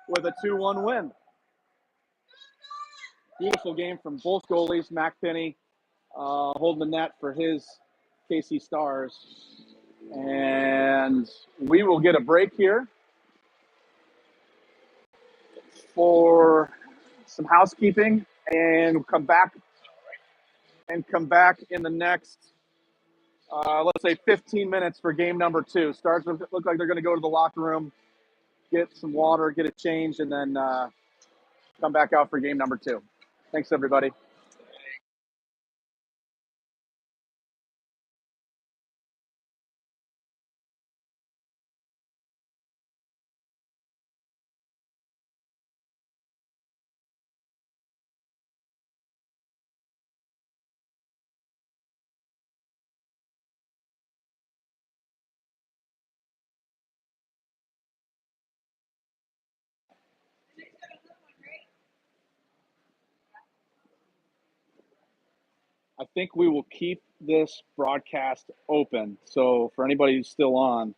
with a 2-1 win. Beautiful game from both goalies. Mac Penny holding the net for his KC Stars. And we will get a break here for some housekeeping and come back in the next, let's say 15 minutes for game number 2. Stars look like they're going to go to the locker room, get some water, get it changed, and then come back out for game number 2. Thanks, everybody. I think we will keep this broadcast open. So for anybody who's still on,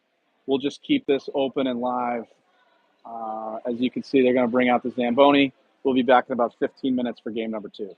we'll just keep this open and live. As you can see, they're going to bring out the Zamboni. We'll be back in about 15 minutes for game number 2.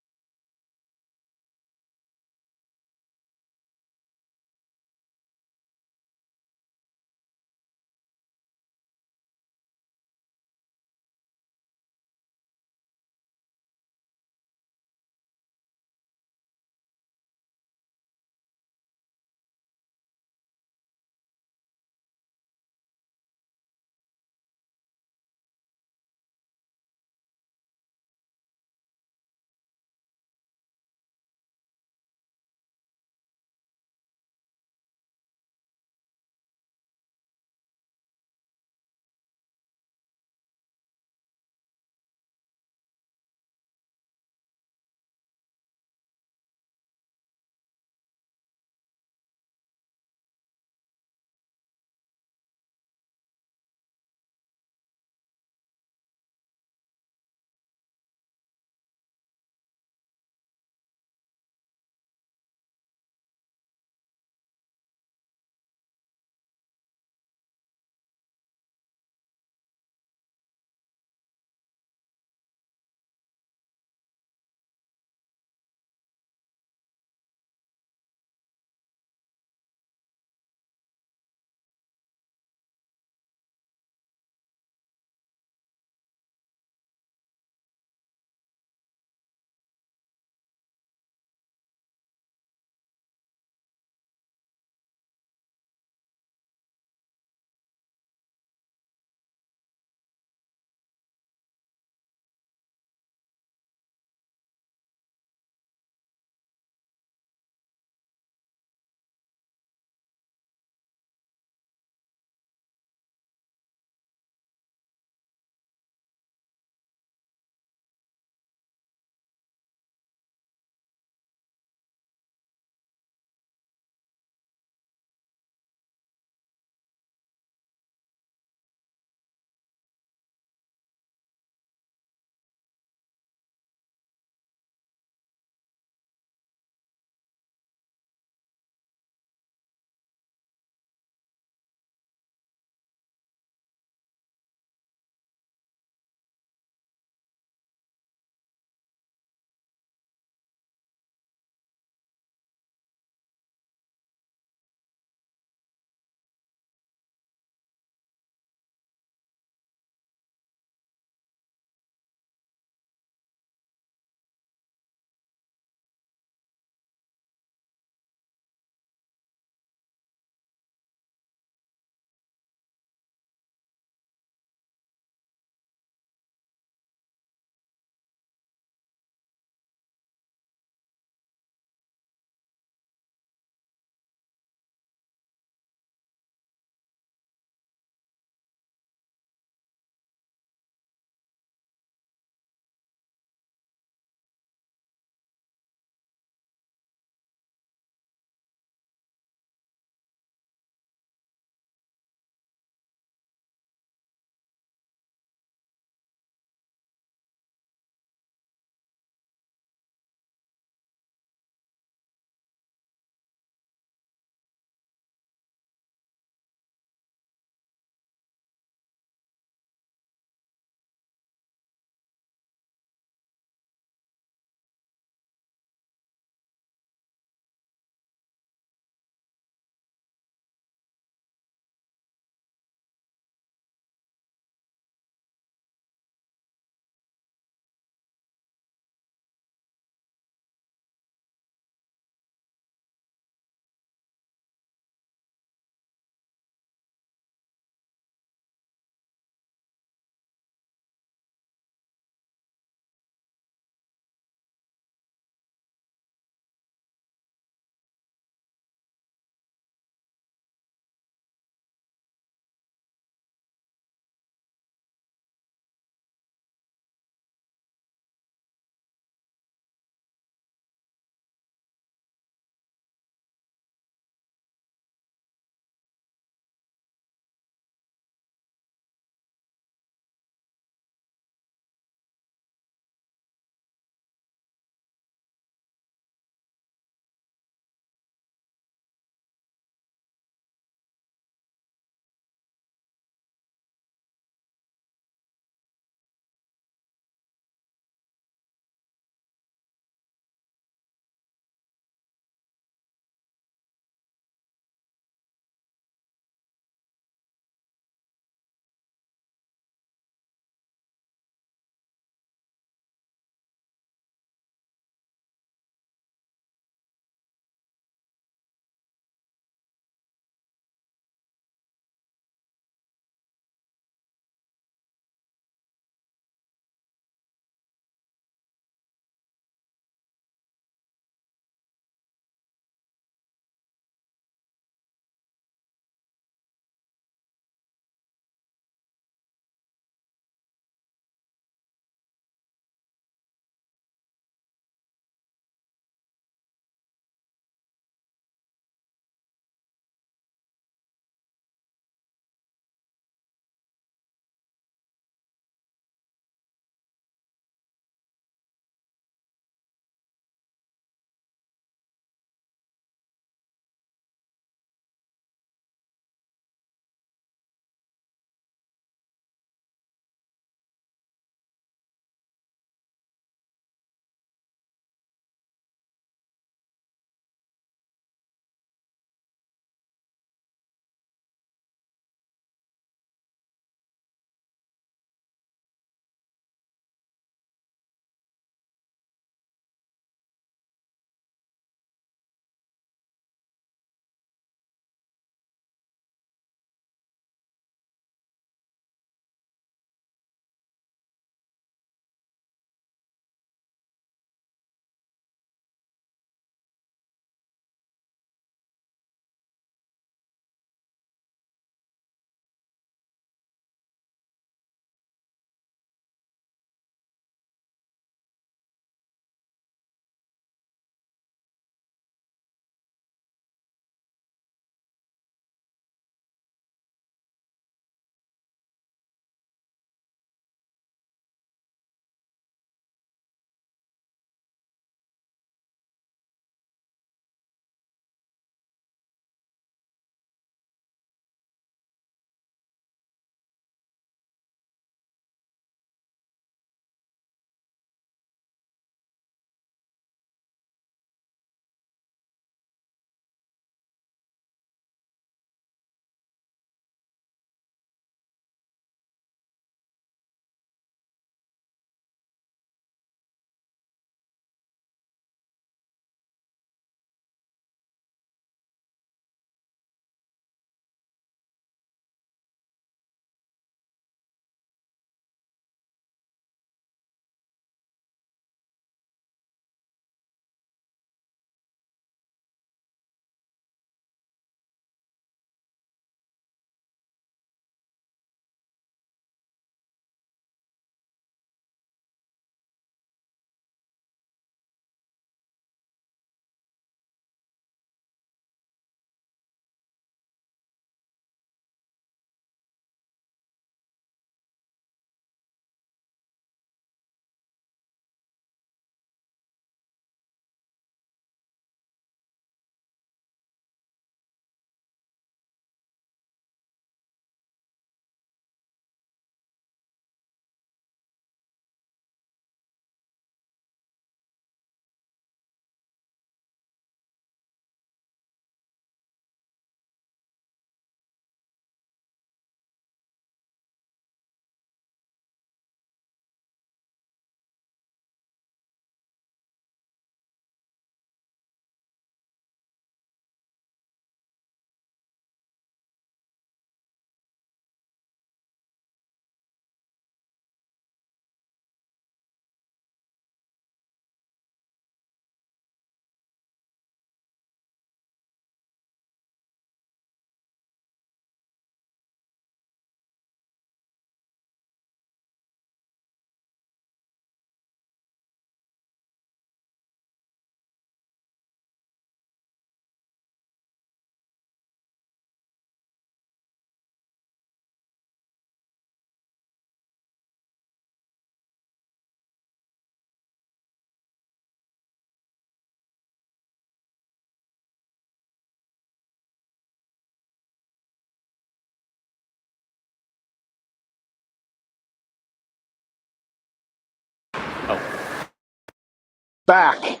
Back.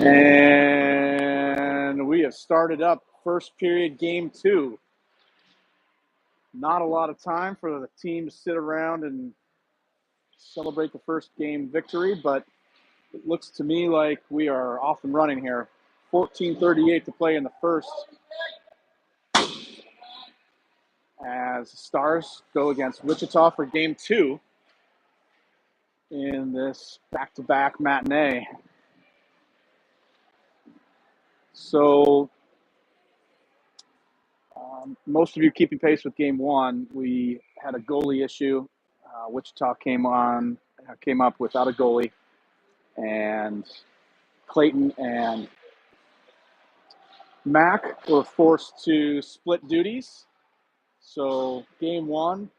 And we have started up first period game 2. Not a lot of time for the team to sit around and celebrate the first game victory, but it looks to me like we are off and running here. 14:38 to play in the first as the Stars go against Wichita for game 2 in this back-to-back matinee. So most of you keeping pace with game 1, we had a goalie issue. Wichita came up without a goalie, and Clayton and Mac were forced to split duties. So game 1,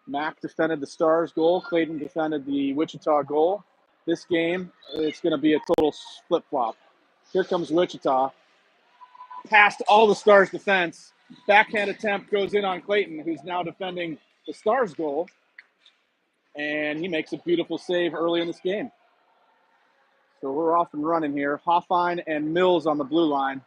Mac defended the Stars goal, Clayton defended the Wichita goal. This game, it's going to be a total flip-flop. Here comes Wichita, past all the Stars defense. Backhand attempt goes in on Clayton, who's now defending the Stars goal, and he makes a beautiful save early in this game. So we're off and running here. Hoffine and Mills on the blue line.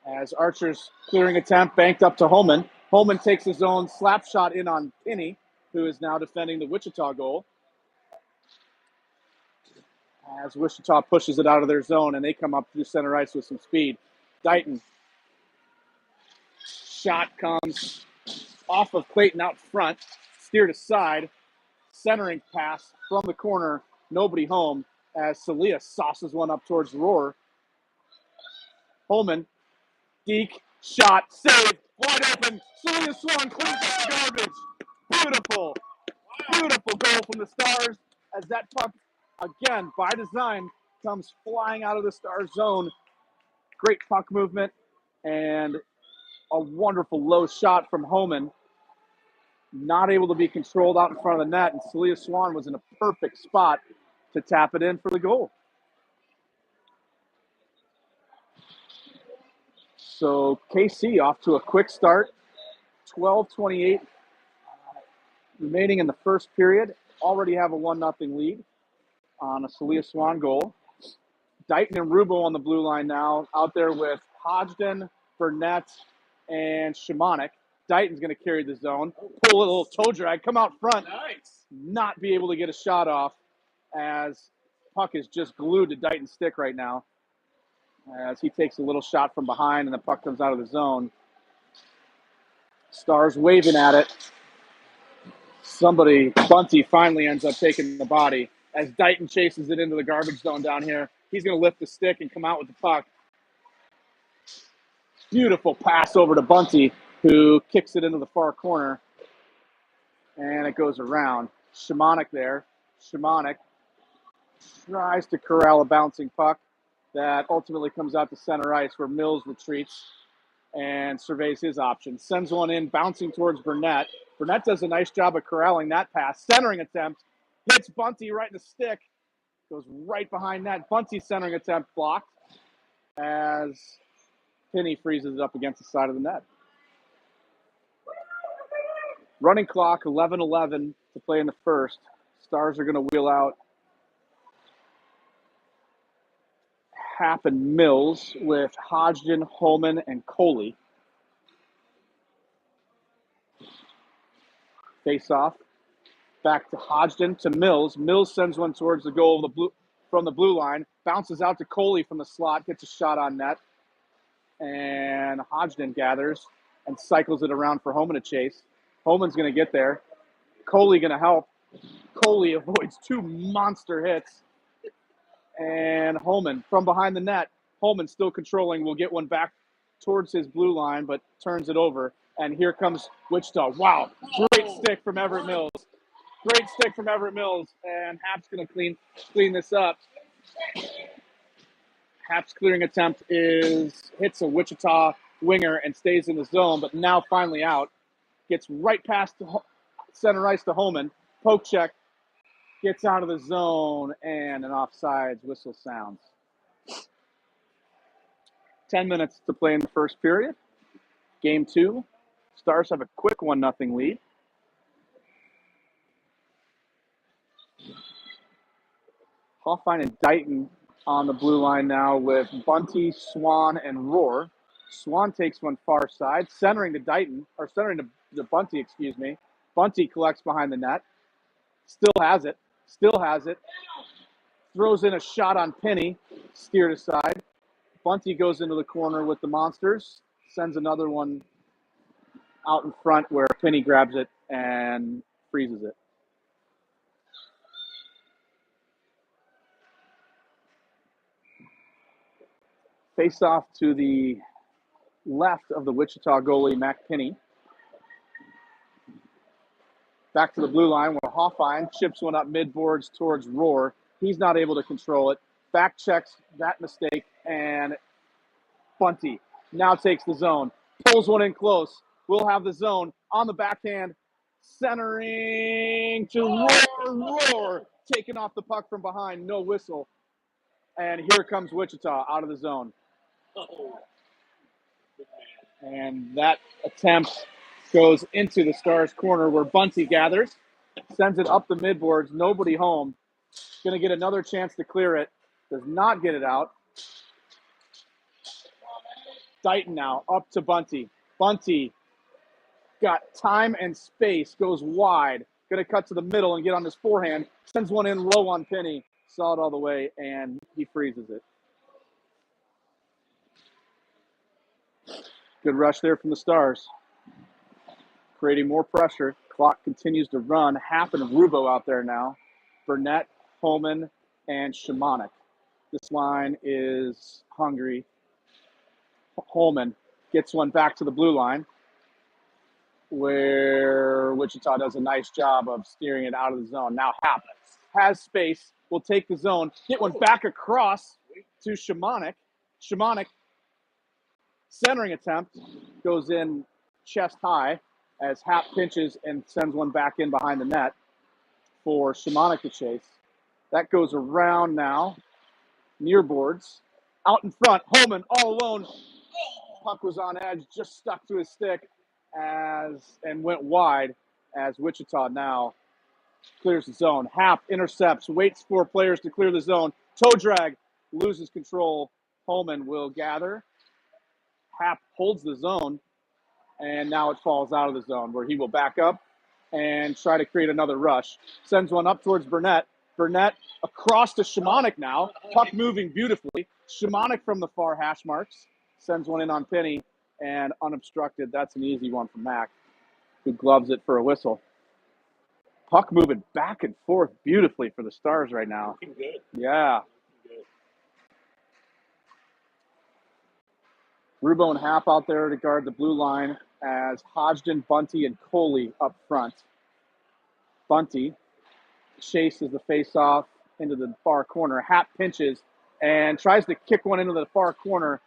As Archer's clearing attempt banked up to Holman. Holman takes his own slap shot in on Pinney, who is now defending the Wichita goal. As Wichita pushes it out of their zone, and they come up through center ice with some speed. Dighton. Shot comes off of Clayton out front, steered aside, centering pass from the corner, nobody home, as Celia sauces one up towards the roar. Holman, deke, shot, save, wide open, Celia Swan cleans up the garbage. Beautiful, beautiful goal from the Stars as that puck, again, by design, comes flying out of the Stars zone. Great puck movement and a wonderful low shot from Holman. Not able to be controlled out in front of the net, and Celia Swan was in a perfect spot to tap it in for the goal. So KC off to a quick start. 12:28 remaining in the first period. Already have a 1-0 lead on a Celia Swan goal. Dighton and Rubo on the blue line now, out there with Hodgson, Burnett, and Shimonik. Dighton's going to carry the zone, pull a little toe drag, come out front, not be able to get a shot off as puck is just glued to Dighton's stick right now as he takes a little shot from behind and the puck comes out of the zone. Stars waving at it. Bunty finally ends up taking the body as Dighton chases it into the garbage zone down here. He's going to lift the stick and come out with the puck. Beautiful pass over to Bunty, who kicks it into the far corner, and it goes around. Shimonik there. Shimonik tries to corral a bouncing puck that ultimately comes out to center ice where Mills retreats and surveys his options. Sends one in, bouncing towards Burnett. Burnett does a nice job of corralling that pass. Centering attempt, hits Bunty right in the stick, goes right behind that. Bunty's centering attempt blocked as Pinney freezes it up against the side of the net. Running clock, 11:11 to play in the first. Stars are going to wheel out Happ and Mills with Hodgson, Holman, and Coley. Face off. Back to Hodgson to Mills. Mills sends one towards the goal from the blue line. Bounces out to Coley from the slot. Gets a shot on net. And Hodgson gathers and cycles it around for Holman to chase. Holman's going to get there. Coley going to help. Coley avoids 2 monster hits. And Holman from behind the net. Holman still controlling. Will get one back towards his blue line, but turns it over. And here comes Wichita. Wow. Great stick from Everett Mills. Great stick from Everett Mills. And Happ's going to clean this up. Happ's clearing attempt hits a Wichita winger and stays in the zone, but now finally out. Gets right past center ice to Holman. Poke check. Gets out of the zone, and an offsides whistle sounds. 10 minutes to play in the first period. Game 2. Stars have a quick 1-0 lead. Hoffine and Dighton on the blue line now with Bunty, Swan, and Roar. Swan takes one far side, centering to Dighton, or centering to Bunty, excuse me. Bunty collects behind the net. Still has it. Throws in a shot on Penny, steered aside. Bunty goes into the corner with the Monsters, sends another one out in front where Penny grabs it and freezes it. Face off to the left of the Wichita goalie, Mac Penny. Back to the blue line where Hoffine chips one up midboards towards Roar. He's not able to control it. Back checks that mistake, and Bunty now takes the zone. Pulls one in close. We'll have the zone on the backhand. Centering to Roar. Taking off the puck from behind. No whistle. And here comes Wichita out of the zone. And that attempt goes into the Stars' corner where Bunty gathers. Sends it up the midboards. Nobody home. Going to get another chance to clear it. Does not get it out. Dighton now up to Bunty. Bunty got time and space, goes wide. Going to cut to the middle and get on his forehand. Sends one in low on Penny. Saw it all the way, and he freezes it. Good rush there from the Stars. Creating more pressure. Clock continues to run. Happen of Rubo out there now. Burnett, Holman, and Shimonik. This line is hungry. Holman gets one back to the blue line where Wichita does a nice job of steering it out of the zone. Now Happ has space, will take the zone, get one back across to Shimonik. Shimonik, centering attempt, goes in chest high as Happ pinches and sends one back in behind the net for Shimonik to chase. That goes around now, near boards. Out in front, Holman all alone. Puck was on edge, just stuck to his stick and went wide as Wichita now clears the zone. Happ intercepts, waits for players to clear the zone. Toe drag, loses control. Holman will gather. Happ holds the zone, and now it falls out of the zone where he will back up and try to create another rush. Sends one up towards Burnett. Burnett across to Shimonik now. Puck moving beautifully. Shimonik from the far hash marks. Sends one in on Penny, and unobstructed. That's an easy one for Mac, who gloves it for a whistle. Puck moving back and forth beautifully for the Stars right now. Looking good. Yeah. Looking good. Rubo and Happ out there to guard the blue line as Hodgson, Bunty, and Coley up front. Bunty chases the face-off into the far corner. Happ pinches and tries to kick one into the far corner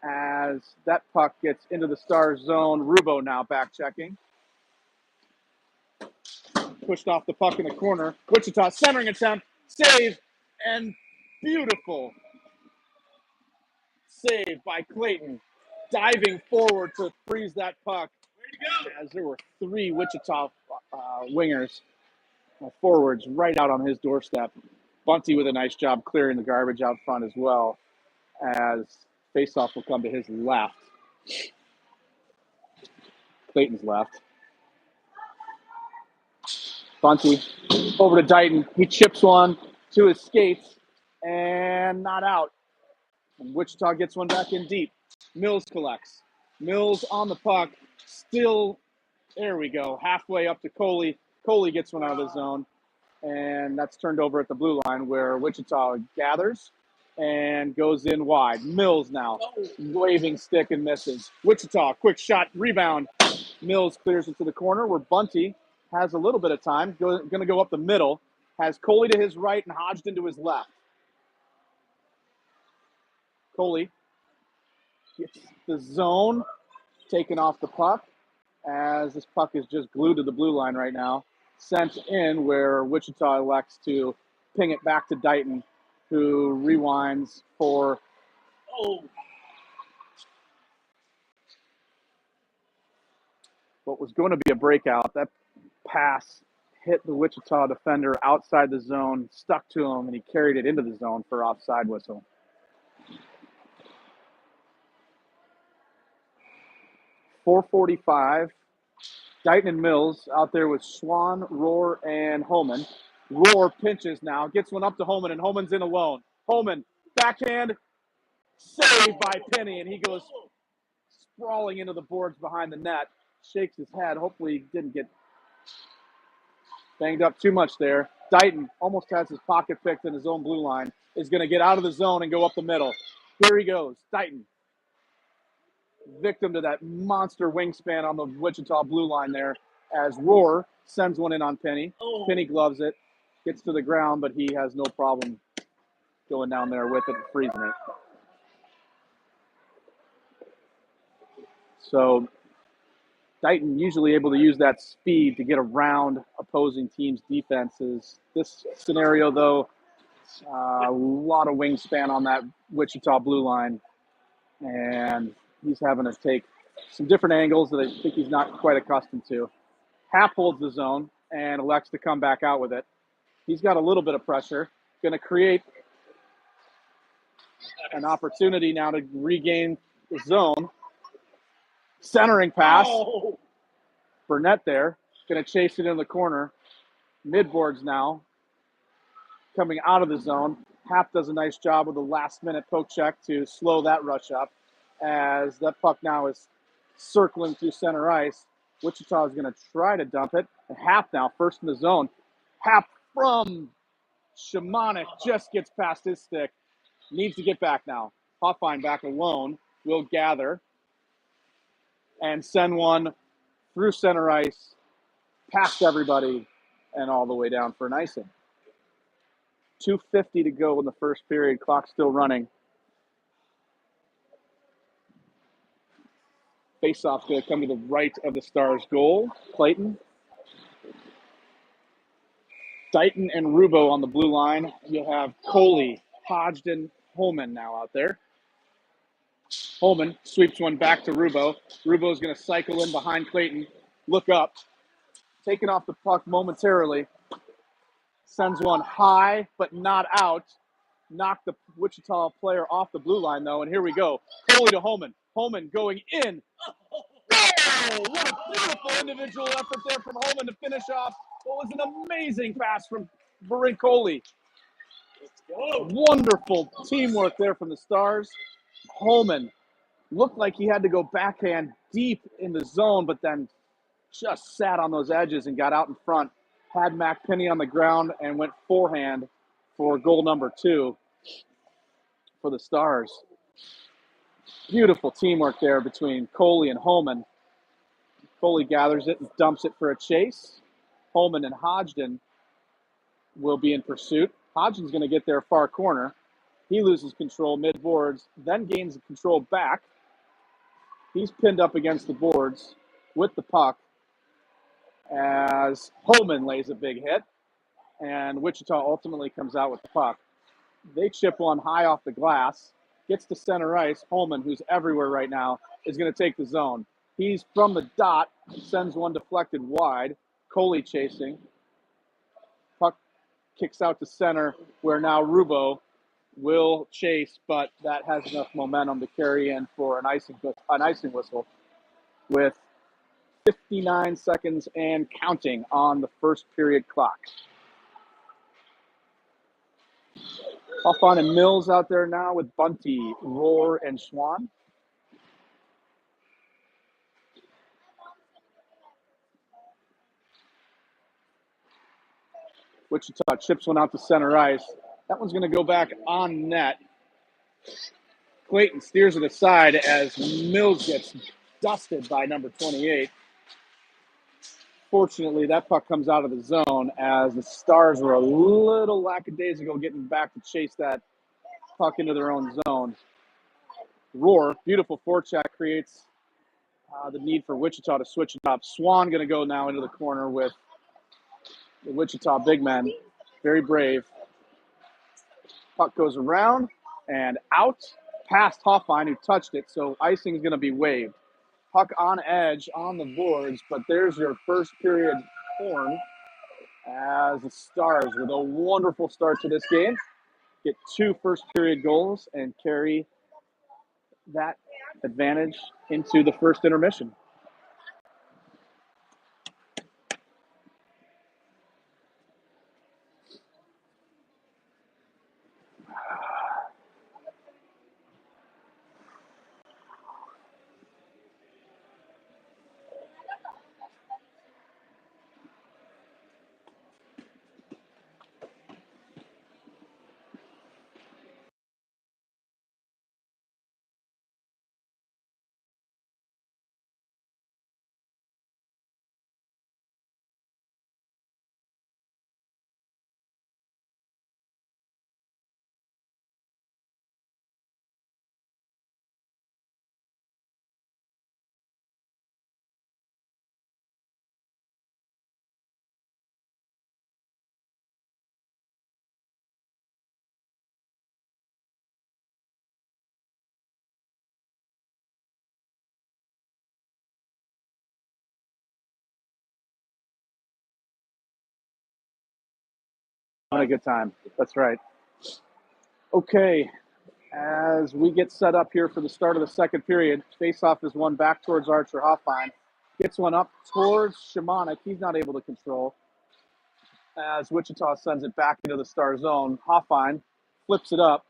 as that puck gets into the Stars zone. Rubo now back checking. Pushed off the puck in the corner. Wichita centering attempt. Save. And beautiful save by Clayton. Diving forward to freeze that puck. As there were three Wichita wingers, forwards, right out on his doorstep. Bunty with a nice job clearing the garbage out front as well, as faceoff will come to his left. Clayton's left. Bunty over to Dighton. He chips one to his skates and not out. And Wichita gets one back in deep. Mills collects. Mills on the puck. Still, there we go. Halfway up to Coley. Coley gets one out of the zone. And that's turned over at the blue line where Wichita gathers and goes in wide. Mills now waving stick and misses. Wichita, quick shot, rebound. Mills clears it to the corner where Bunty has a little bit of time. Going to go up the middle. Has Coley to his right and Hodgson to his left. Coley gets the zone taken off the puck as this puck is just glued to the blue line right now. Sent in where Wichita elects to ping it back to Dighton, who rewinds for what was going to be a breakout. That pass hit the Wichita defender outside the zone, stuck to him, and he carried it into the zone for offside whistle. .445. Dighton and Mills out there with Schwann, Rohr, and Homan. Rohr pinches now, gets one up to Homan, and Homan's in alone. Homan, backhand, saved by Penny, and he goes sprawling into the boards behind the net. Shakes his head. Hopefully he didn't get banged up too much there. Dighton almost has his pocket picked in his own blue line. Is going to get out of the zone and go up the middle. Here he goes. Dighton. Victim to that monster wingspan on the Wichita blue line there as Rohr sends one in on Penny. Penny gloves it. Gets to the ground, but he has no problem going down there with it and freezing it. So Dighton usually able to use that speed to get around opposing teams' defenses. This scenario, though, a lot of wingspan on that Wichita blue line, and he's having to take some different angles that I think he's not quite accustomed to. Happ holds the zone and elects to come back out with it. He's got a little bit of pressure, going to create an opportunity now to regain the zone. Centering pass. Oh. Burnett there, going to chase it in the corner. Midboards now, coming out of the zone. Happ does a nice job with a last-minute poke check to slow that rush up as that puck now is circling through center ice. Wichita is going to try to dump it. And Happ now, first in the zone. Happ from Shamanic just gets past his stick. Needs to get back now. Hoffine back alone. Will gather and send one through center ice, past everybody, and all the way down for an icing. 2:50 to go in the first period. Clock still running. Faceoff going to come to the right of the Stars' goal. Clayton. Dighton and Rubo on the blue line. You'll have Coley, Hodgson, Holman now out there. Holman sweeps one back to Rubo. Rubo's going to cycle in behind Clayton. Look up. Taking off the puck momentarily. Sends one high, but not out. Knocked the Wichita player off the blue line, though, and here we go. Coley to Holman. Holman going in. Oh, what a beautiful individual effort there from Holman to finish off what was an amazing pass from Barin Coley. Wonderful teamwork there from the Stars. Holman looked like he had to go backhand deep in the zone, but then just sat on those edges and got out in front. Had Mac Penny on the ground and went forehand for goal number 2 for the Stars. Beautiful teamwork there between Coley and Holman. Coley gathers it and dumps it for a chase. Holman and Hodgson will be in pursuit. Hodgson's going to get there far corner. He loses control mid-boards, then gains the control back. He's pinned up against the boards with the puck as Holman lays a big hit, and Wichita ultimately comes out with the puck. They chip one high off the glass, gets to center ice. Holman, who's everywhere right now, is going to take the zone. He's from the dot, sends one deflected wide. Coley chasing. Puck kicks out to center, where now Rubo will chase, but that has enough momentum to carry in for an icing whistle with 59 seconds and counting on the first period clock. Hoffman and Mills out there now with Bunty, Rohr, and Schwann. Wichita chips one out to center ice. That one's going to go back on net. Clayton steers it aside as Mills gets dusted by number 28. Fortunately, that puck comes out of the zone as the Stars were a little lackadaisical getting back to chase that puck into their own zone. Rohr, beautiful forecheck, creates the need for Wichita to switch it up. Schwann going to go now into the corner with the Wichita big men. Very brave. Puck goes around and out past Hoffine, who touched it, so icing is going to be waived. Puck on edge on the boards, but there's your first period horn as the Stars, with a wonderful start to this game, get 2 first-period goals and carry that advantage into the first intermission. Having a good time. That's right. Okay, as we get set up here for the start of the second period, faceoff is one back towards Archer Hoffine. Gets one up towards Shimonik. He's not able to control. As Wichita sends it back into the Star zone, Hoffine flips it up,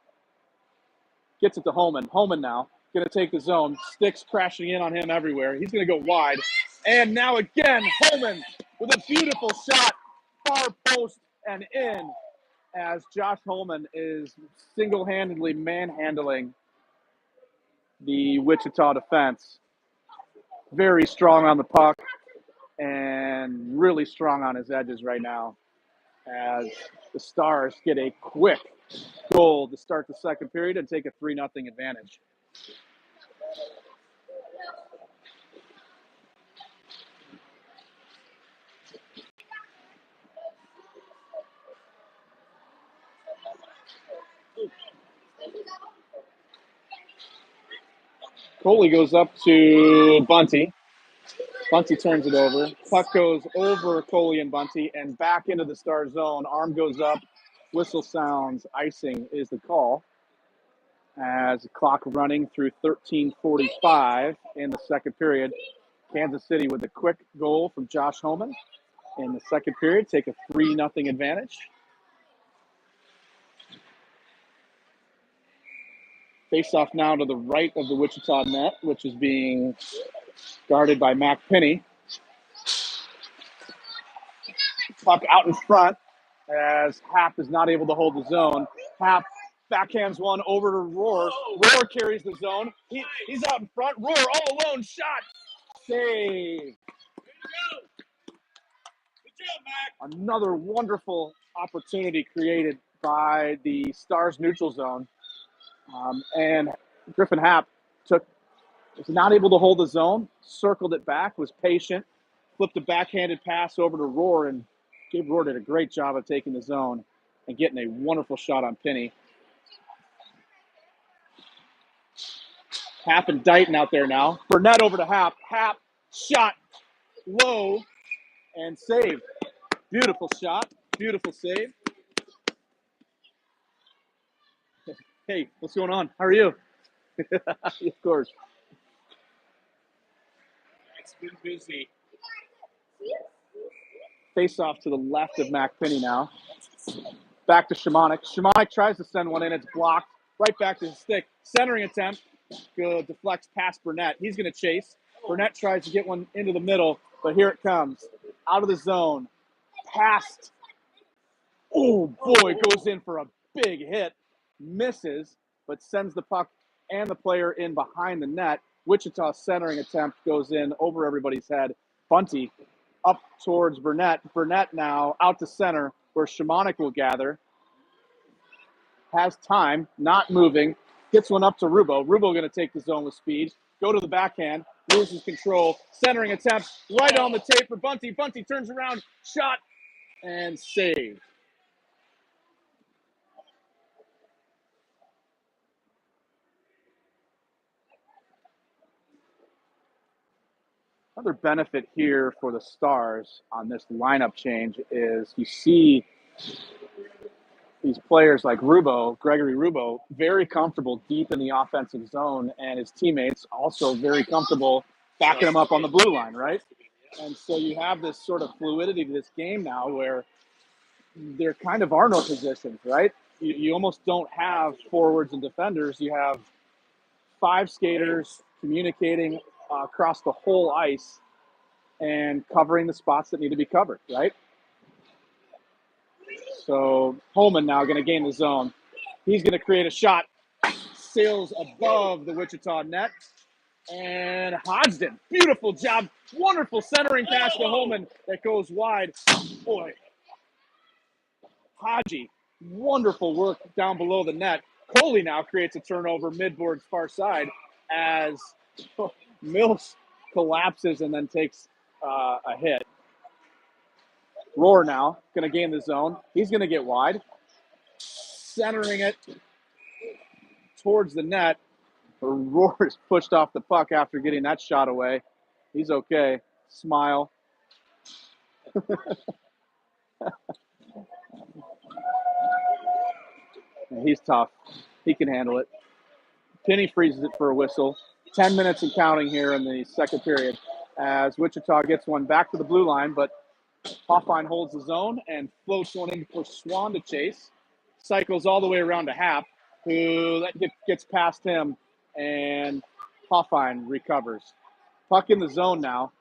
gets it to Holman. Holman now going to take the zone. Sticks crashing in on him everywhere. He's going to go wide. And now again, Holman with a beautiful shot, far post and in, as Josh Holman is single-handedly manhandling the Wichita defense. Very strong on the puck and really strong on his edges right now, as the Stars get a quick goal to start the second period and take a 3-0 advantage. Coley goes up to Bunty. Bunty turns it over. Puck goes over Coley and Bunty and back into the Star zone. Arm goes up. Whistle sounds. Icing is the call. As the clock running through 13:45 in the second period. Kansas City with a quick goal from Josh Holman in the second period. Take a 3-0 advantage. Face off now to the right of the Wichita net, which is being guarded by Mac Pinney. Puck out in front as Happ is not able to hold the zone. Happ backhands one over to Rohr. Rohr carries the zone. He's out in front. Rohr all alone. Shot. Save. Another wonderful opportunity created by the Stars neutral zone. And Griffin Happ was not able to hold the zone, circled it back, was patient, flipped a backhanded pass over to Rohr, and Gabe Rohr did a great job of taking the zone and getting a wonderful shot on Pinney. Happ and Dighton out there now. Burnett over to Happ. Happ shot low and saved. Beautiful shot. Beautiful save. Hey, what's going on? How are you? Of course. It's been busy. Face off to the left of Mac Pinney now. Back to Shimonik. Shimonik tries to send one in. It's blocked. Right back to his stick. Centering attempt. Good. Deflects past Burnett. He's going to chase. Burnett tries to get one into the middle, but here it comes. Out of the zone. Past. Oh, boy. Goes in for a big hit. Misses, but sends the puck and the player in behind the net. Wichita's centering attempt goes in over everybody's head. Bunty up towards Burnett. Burnett now out to center where Shimonik will gather. Has time, not moving. Gets one up to Rubo. Rubo going to take the zone with speed. Go to the backhand. Loses control. Centering attempt right on the tape for Bunty. Bunty turns around. Shot and saved. Another benefit here for the Stars on this lineup change is you see these players like Gregory Rubo, very comfortable deep in the offensive zone, and his teammates also very comfortable backing him up on the blue line, right? And so you have this sort of fluidity to this game now where there kind of are no positions, right? You almost don't have forwards and defenders. You have 5 skaters communicating across the whole ice and covering the spots that need to be covered, right? So Holman now going to gain the zone. He's going to create a shot, sails above the Wichita net, and Hodgson, beautiful job, wonderful centering pass to Holman that goes wide. Boy, Haji, wonderful work down below the net. Coley now creates a turnover midboard's far side as Mills collapses and then takes a hit. Rohr now going to gain the zone. He's going to get wide, centering it towards the net. Rohr is pushed off the puck after getting that shot away. He's okay. Smile. He's tough. He can handle it. Penny freezes it for a whistle. 10 minutes and counting here in the second period as Wichita gets one back to the blue line, but Hoffine holds the zone and floats one in for Swan to chase. Cycles all the way around to Happ, who gets past him, and Hoffine recovers. Puck in the zone now,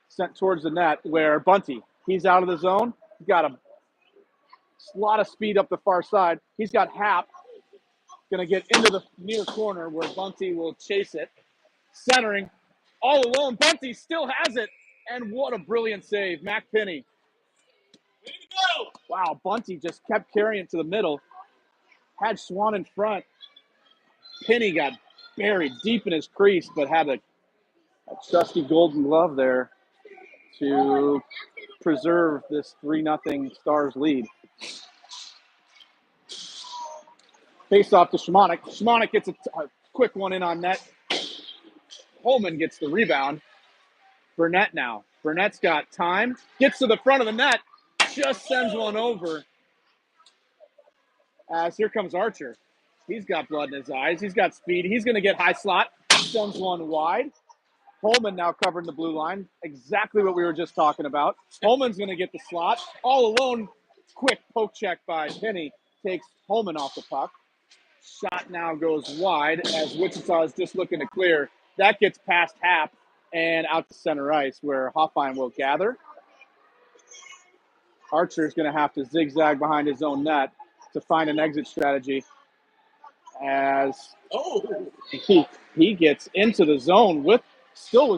sent towards the net where Bunty, he's out of the zone. He's got a lot of speed up the far side. He's got Happ, going to get into the near corner where Bunty will chase it. Centering, all alone. Bunty still has it, and what a brilliant save. Mac Penny. Wow, Bunty just kept carrying it to the middle. Had Swan in front. Penny got buried deep in his crease, but had a trusty golden glove there to preserve this 3-0 Stars lead. Face off to Schmonik. Schmonik gets a quick one in on net. Holman gets the rebound. Burnett now. Burnett's got time. Gets to the front of the net. Just sends one over. As here comes Archer. He's got blood in his eyes. He's got speed. He's going to get high slot. Sends one wide. Holman now covering the blue line. Exactly what we were just talking about. Holman's going to get the slot. All alone. Quick poke check by Penny. Takes Holman off the puck. Shot now goes wide as Wichita is just looking to clear. That gets past Happ and out to center ice where Hoffine will gather. Archer's going to have to zigzag behind his own net to find an exit strategy as he gets into the zone with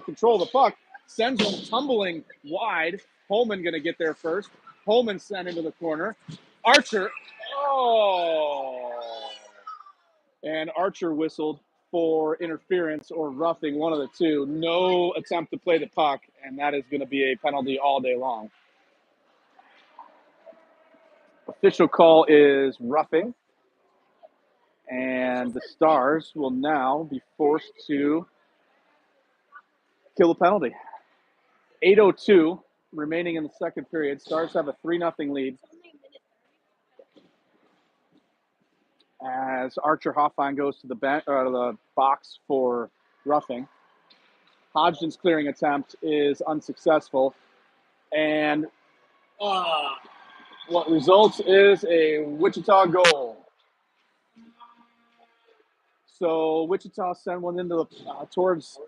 control of the puck, sends one tumbling wide. Holman going to get there first. Holman sent into the corner. Archer, and Archer whistled for interference or roughing, one of the two. No attempt to play the puck, and that is going to be a penalty all day long. Official call is roughing, and the Stars will now be forced to kill a penalty. 8:02 remaining in the second period. Stars have a 3-0 lead. As Archer Hoffine goes to the box for roughing. Hodgson's clearing attempt is unsuccessful. And what results is a Wichita goal. So Wichita sent one into towards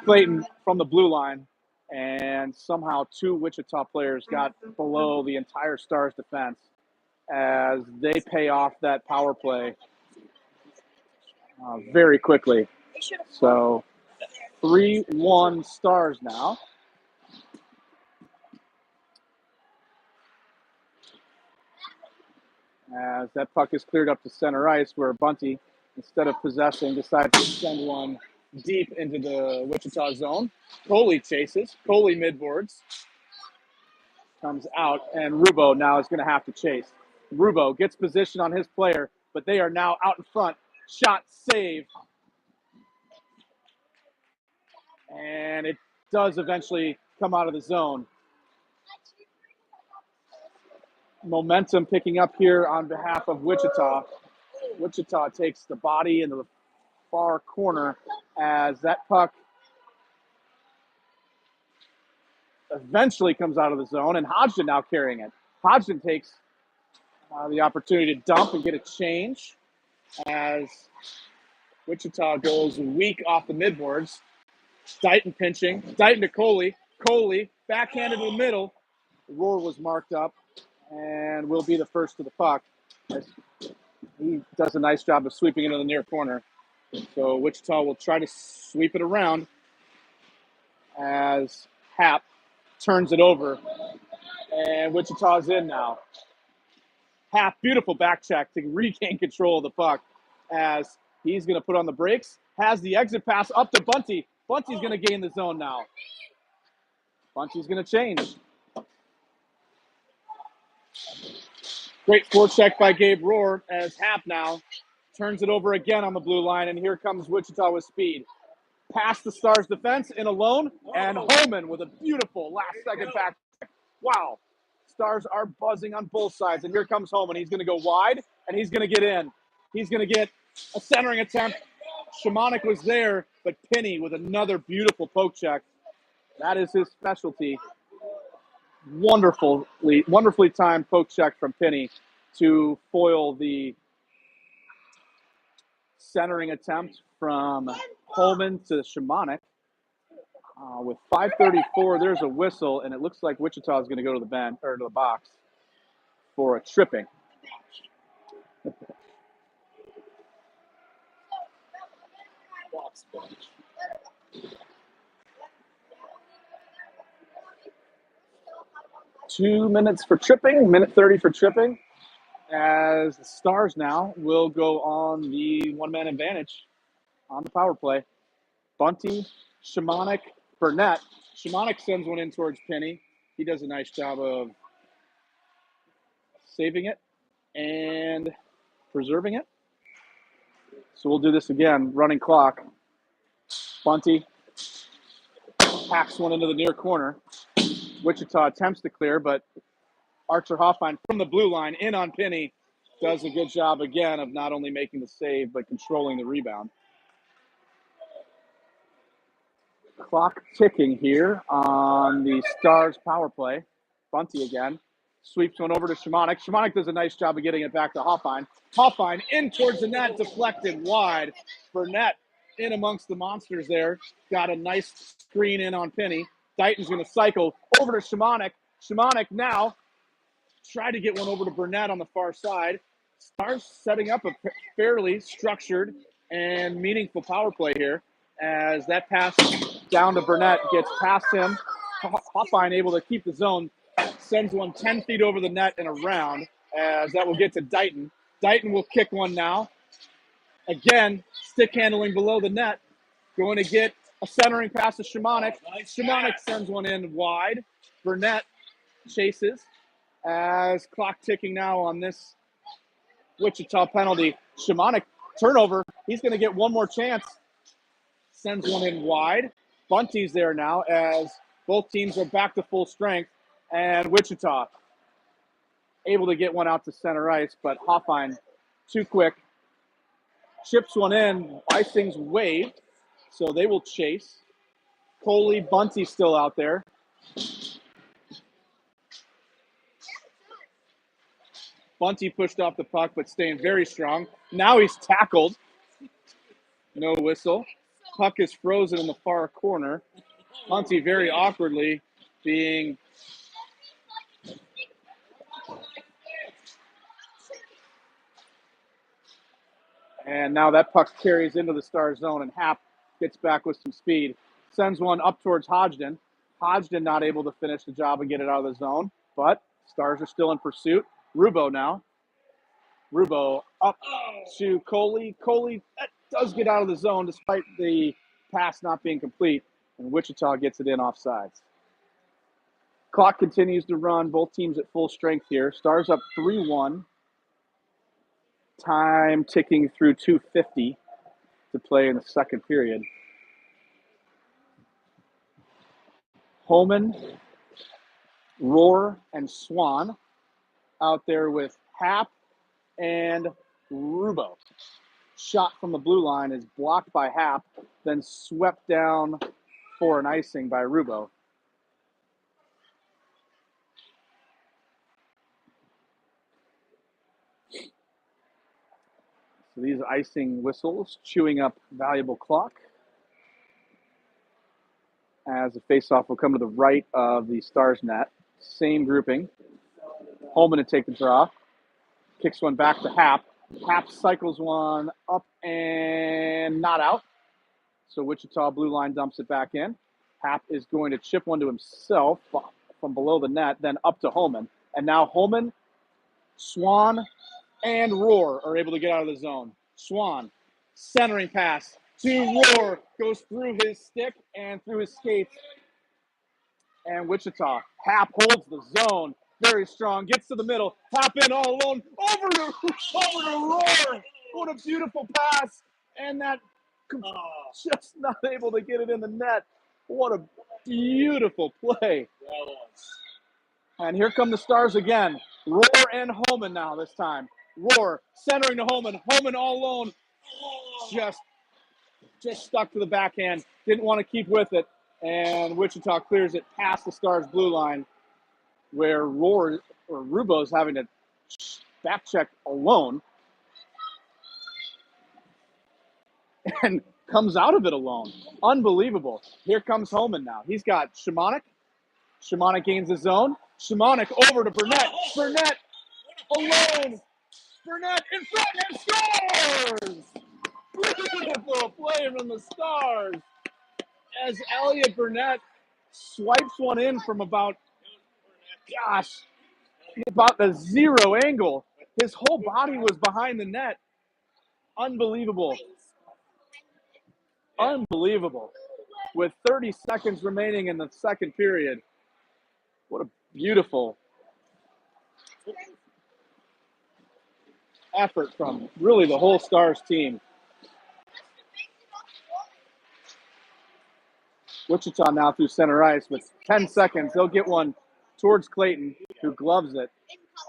Clayton from the blue line, and somehow 2 Wichita players got below the entire Stars defense as they pay off that power play very quickly. So 3-1 Stars now. As that puck is cleared up to center ice where Bunty, instead of possessing, decides to send one deep into the Wichita zone. Coley chases. Coley midboards. Comes out, and Rubo now is going to have to chase. Rubo gets position on his player, but they are now out in front. Shot, save. And it does eventually come out of the zone. Momentum picking up here on behalf of Wichita. Wichita takes the body into the far corner as that puck eventually comes out of the zone, and Hodgson now carrying it. Hodgson takes the opportunity to dump and get a change as Wichita goes weak off the midboards. Dighton pinching. Dighton to Coley. Coley backhanded to the middle. The roar was marked up and will be the first to the puck. He does a nice job of sweeping into the near corner. So Wichita will try to sweep it around as Happ turns it over. And Wichita's in now. Happ, beautiful back check to regain control of the puck as he's going to put on the brakes. Has the exit pass up to Bunty. Bunty's going to gain the zone now. Bunty's going to change. Great forecheck by Gabe Rohr as Happ now turns it over again on the blue line, and here comes Wichita with speed. Past the Stars defense in alone, and Holman with a beautiful last-second back check. Wow. Stars are buzzing on both sides, and here comes Holman. He's going to go wide, and he's going to get in. He's going to get a centering attempt. Shimonik was there, but Penny with another beautiful poke check. That is his specialty. Wonderfully timed poke check from Penny to foil the centering attempt from Holman to Shimonik. With 5:34, there's a whistle, and it looks like Wichita is going to go to the bench or to the box for a tripping. Box bench. 2 minutes for tripping, minute 30 for tripping, as the Stars now will go on the one-man advantage on the power play. Bunty, Shimonik, Burnett. Shimonik sends one in towards Penny. He does a nice job of saving it and preserving it. So we'll do this again, running clock. Bunty hacks one into the near corner. Wichita attempts to clear, but Archer Hoffine from the blue line in on Penny does a good job again of not only making the save, but controlling the rebound. Clock ticking here on the Stars power play. Bunty again. Sweeps one over to Shimonik. Shimonik does a nice job of getting it back to Hoffine. Hoffine in towards the net, deflected wide. Burnett in amongst the monsters there. Got a nice screen in on Penny. Dighton's going to cycle over to Shimonik. Shimonik now tried to get one over to Burnett on the far side. Stars setting up a fairly structured and meaningful power play here as that pass down to Burnett gets past him. Hoffine able to keep the zone, sends one 10 feet over the net and around as that will get to Dighton. Dighton will kick one now. Again, stick handling below the net. Going to get a centering pass to Shimonik. Shimonik sends one in wide. Burnett chases as clock ticking now on this Wichita penalty. Shimonik turnover. He's going to get one more chance. Sends one in wide. Bunty's there now as both teams are back to full strength. And Wichita able to get one out to center ice, but Hoffine too quick. Chips one in. Icing's waved, so they will chase. Coley, Bunty still out there. Bunty pushed off the puck, but staying very strong. Now he's tackled. No whistle. Puck is frozen in the far corner. Bunty very awkwardly being and now that puck carries into the Star zone, and Happ gets back with some speed. Sends one up towards Hodgson. Hodgson not able to finish the job and get it out of the zone, but Stars are still in pursuit. Rubo now. Rubo up to Coley. Coley that does get out of the zone despite the pass not being complete, and Wichita gets it in offsides. Clock continues to run. Both teams at full strength here. Stars up 3-1. Time ticking through 2:50 to play in the second period. Holman, Roar, and Swan out there with Hap and Rubo. Shot from the blue line is blocked by Hap, then swept down for an icing by Rubo. So these icing whistles chewing up valuable clock. As the faceoff will come to the right of the Stars net. Same grouping. Holman to take the draw. Kicks one back to Hap. Hap cycles one up and not out. So Wichita blue line dumps it back in. Hap is going to chip one to himself from below the net, then up to Holman. And now Holman, Swan, and Roar are able to get out of the zone. Swan, centering pass to Roar, goes through his stick and through his skates. And Wichita, Hap holds the zone, very strong, gets to the middle, Hap in all alone, over to Roar. What a beautiful pass. And that just not able to get it in the net. What a beautiful play. And here come the Stars again. Roar and Holman now this time. Roar centering to Holman. Holman all alone. Just stuck to the backhand. Didn't want to keep with it. And Wichita clears it past the Stars blue line where Rubo's having to back check alone and comes out of it alone. Unbelievable. Here comes Holman now. He's got Shimonik. Shimonik gains the zone. Shimonik over to Burnett. Burnett alone. Burnett in front and scores! Beautiful play from the Stars. As Elliot Burnett swipes one in from about the zero angle. His whole body was behind the net. Unbelievable. Unbelievable. With 30 seconds remaining in the second period. What a beautiful effort from really the whole Stars team. Wichita now through center ice with 10 seconds. They'll get one towards Clayton, who gloves it.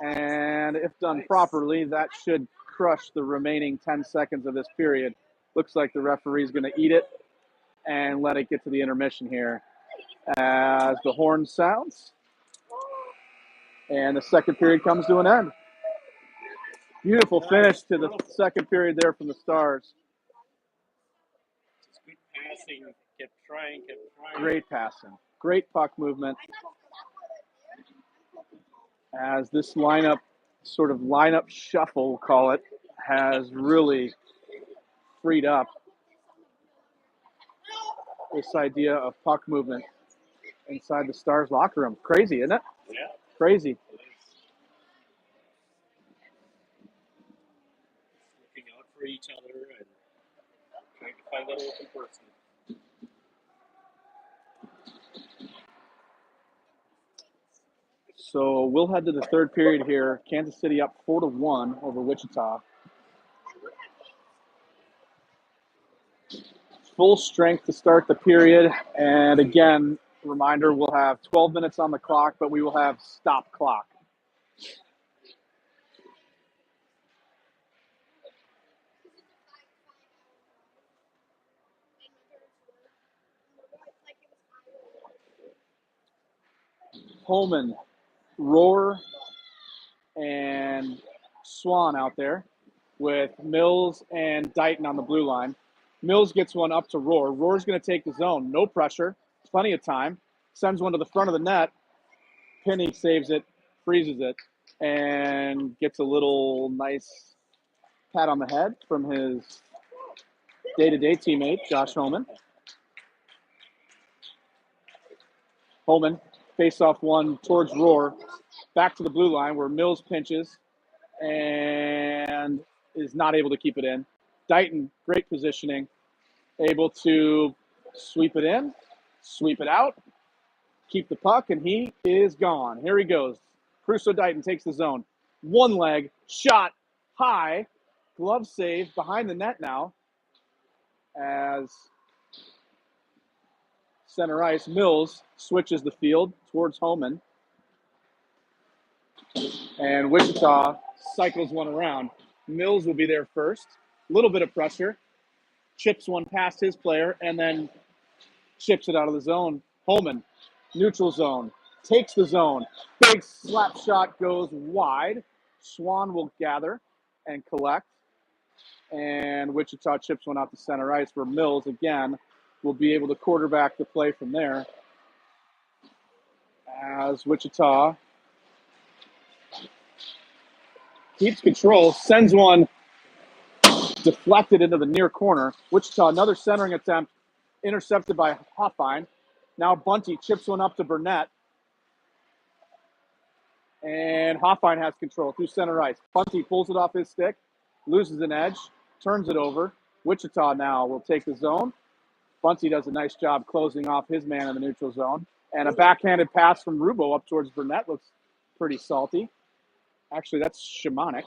And if done properly, that should crush the remaining 10 seconds of this period. Looks like the referee's going to eat it and let it get to the intermission here as the horn sounds. And the second period comes to an end. Beautiful finish to the second period there from the Stars. Just good passing. Kept trying. Great passing. Great puck movement. As this lineup shuffle, we'll call it, has really freed up this idea of puck movement inside the Stars locker room. Crazy, isn't it? Yeah. Crazy. Looking out for each other and trying to find that open person. So we'll head to the third period here. Kansas City up 4-1 over Wichita. Full strength to start the period. And again, reminder, we'll have 12 minutes on the clock, but we will have stop clock. Holman, Roar, and Swan out there with Mills and Dighton on the blue line. Mills gets one up to Roar. Roar's going to take the zone. No pressure. Plenty of time. Sends one to the front of the net. Penny saves it, freezes it, and gets a little nice pat on the head from his day-to-day teammate, Josh Holman. Holman, face-off one towards Roar. Back to the blue line where Mills pinches and is not able to keep it in. Dighton, great positioning, able to sweep it in, sweep it out, keep the puck, and he is gone. Here he goes. Crusoe Dighton takes the zone. One leg, shot, high, glove save behind the net now as center ice. Mills switches the field towards Homan. And Wichita cycles one around. Mills will be there first. A little bit of pressure. Chips one past his player and then chips it out of the zone. Holman, neutral zone, takes the zone. Big slap shot goes wide. Swan will gather and collect. And Wichita chips one out to center ice where Mills, again, will be able to quarterback the play from there. As Wichita keeps control, sends one deflected into the near corner. Wichita, another centering attempt, intercepted by Hoffine. Now Bunty chips one up to Burnett. And Hoffine has control through center ice. Bunty pulls it off his stick, loses an edge, turns it over. Wichita now will take the zone. Bunty does a nice job closing off his man in the neutral zone. And a backhanded pass from Rubo up towards Burnett looks pretty salty. Actually, that's shamanic.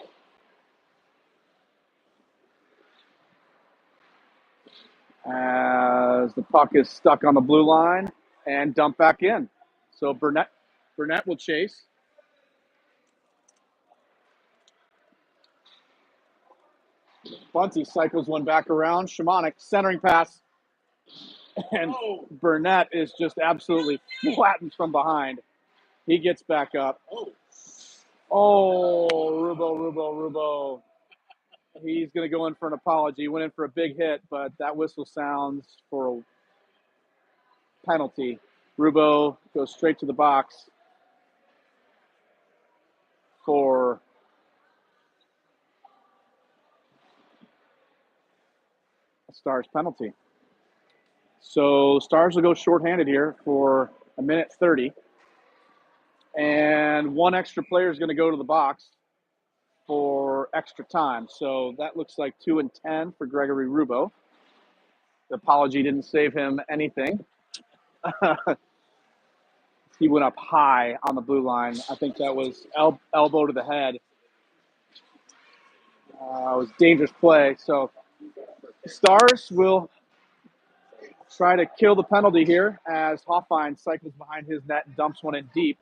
As the puck is stuck on the blue line and dumped back in. So Burnett will chase. Bunty cycles one back around. Shamanic centering pass. And Burnett is just absolutely flattened from behind. He gets back up. Oh, Rubo. He's going to go in for an apology. He went in for a big hit, but that whistle sounds for a penalty. Rubo goes straight to the box for a Stars penalty. So Stars will go shorthanded here for a minute 30. And one extra player is going to go to the box for extra time. So that looks like 2 and 10 for Gregory Rubo. The apology didn't save him anything. He went up high on the blue line. I think that was elbow to the head. It was dangerous play. So Stars will try to kill the penalty here as Hoffine cycles behind his net and dumps one in deep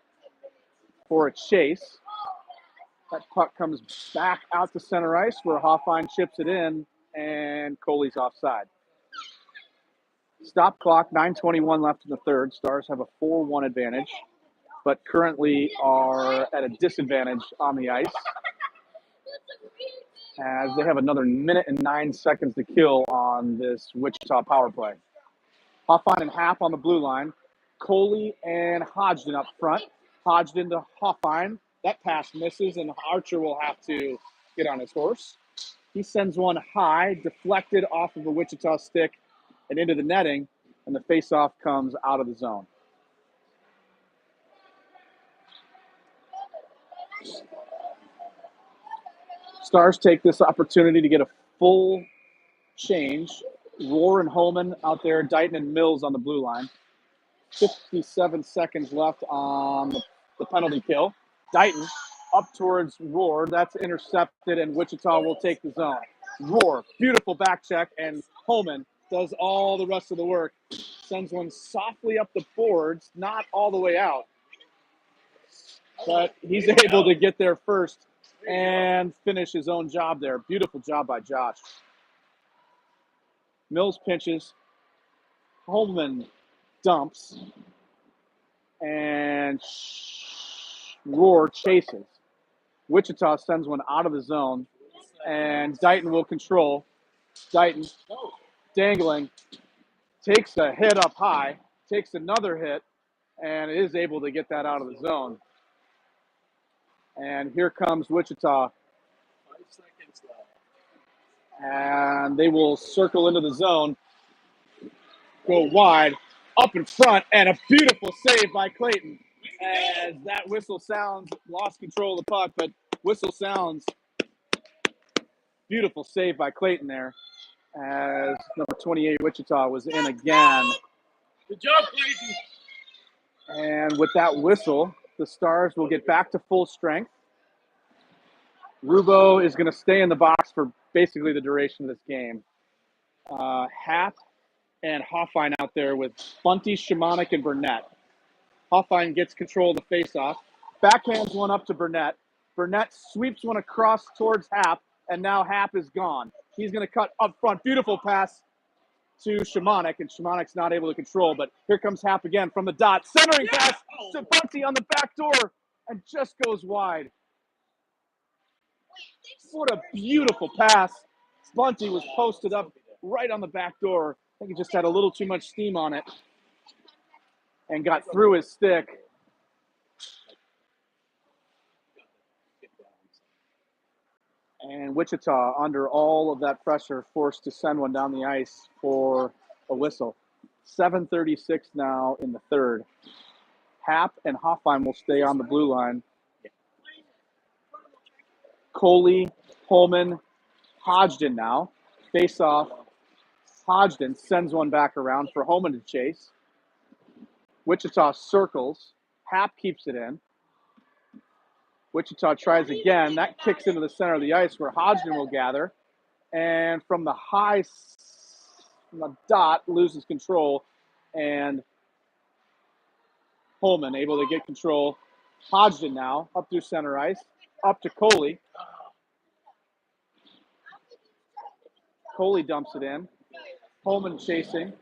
for a chase. That puck comes back out to center ice where Hoffine chips it in and Coley's offside. Stop clock, 9:21 left in the third. Stars have a 4-1 advantage, but currently are at a disadvantage on the ice as they have another minute and 9 seconds to kill on this Wichita power play. Hoffine and Happ on the blue line. Coley and Hodgson up front. Hodgson to Hoffine. That pass misses, and Archer will have to get on his horse. He sends one high, deflected off of a Wichita stick and into the netting, and the faceoff comes out of the zone. Stars take this opportunity to get a full change. Rohr and Holman out there, Dighton and Mills on the blue line. 57 seconds left on the penalty kill. Dighton up towards Rohr. That's intercepted, and Wichita will take the zone. Rohr, beautiful back check, and Holman does all the rest of the work. Sends one softly up the boards, not all the way out. But he's able to get there first and finish his own job there. Beautiful job by Josh. Mills pinches. Holman dumps. And Rohr chases. Wichita sends one out of the zone. And Dighton will control. Dighton dangling. Takes a hit up high. Takes another hit. And is able to get that out of the zone. And here comes Wichita. 5 seconds left. And they will circle into the zone. Go wide. Up in front. And a beautiful save by Clayton. As that whistle sounds, lost control of the puck, but whistle sounds. Beautiful save by Clayton there. As number 28, Wichita, was in again. Good job, Clayton. And with that whistle, the Stars will get back to full strength. Rubo is going to stay in the box for basically the duration of this game. Happ and Hoffine out there with Bunty, Shamanic, and Burnett. Hoffine gets control of the face-off. Backhands one up to Burnett. Burnett sweeps one across towards Hap, and now Hap is gone. He's going to cut up front. Beautiful pass to Shamanic, and Shamanic's not able to control, but here comes Hap again from the dot. Centering pass to Bunty on the back door, and just goes wide. What a beautiful pass. Bunty was posted up right on the back door. I think he just had a little too much steam on it and got through his stick. And Wichita, under all of that pressure, forced to send one down the ice for a whistle. 7:36 now in the third. Hap and Hoffine will stay on the blue line. Coley, Holman, Hodgson now. Face off. Hodgson sends one back around for Holman to chase. Wichita circles. Hap keeps it in. Wichita tries again. That kicks into the center of the ice where Hodgson will gather. And from the from the dot, loses control. And Holman able to get control. Hodgson now up through center ice. Up to Coley. Coley dumps it in. Holman chasing.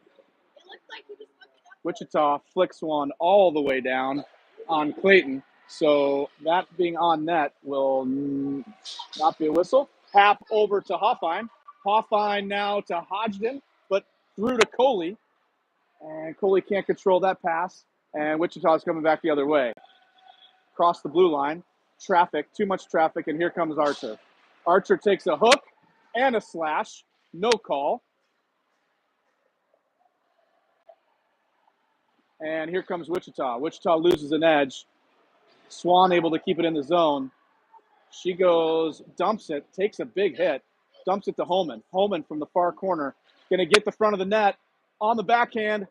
Wichita flicks one all the way down on Clayton. So that being on net will not be a whistle. Hap over to Hoffine. Hoffine now to Hodgson, but through to Coley. And Coley can't control that pass. And Wichita's coming back the other way. Cross the blue line. Traffic, too much traffic, and here comes Archer. Archer takes a hook and a slash. No call. And here comes Wichita. Wichita loses an edge. Swan able to keep it in the zone. She goes, dumps it, takes a big hit, dumps it to Holman. Holman from the far corner. Going to get the front of the net on the backhand.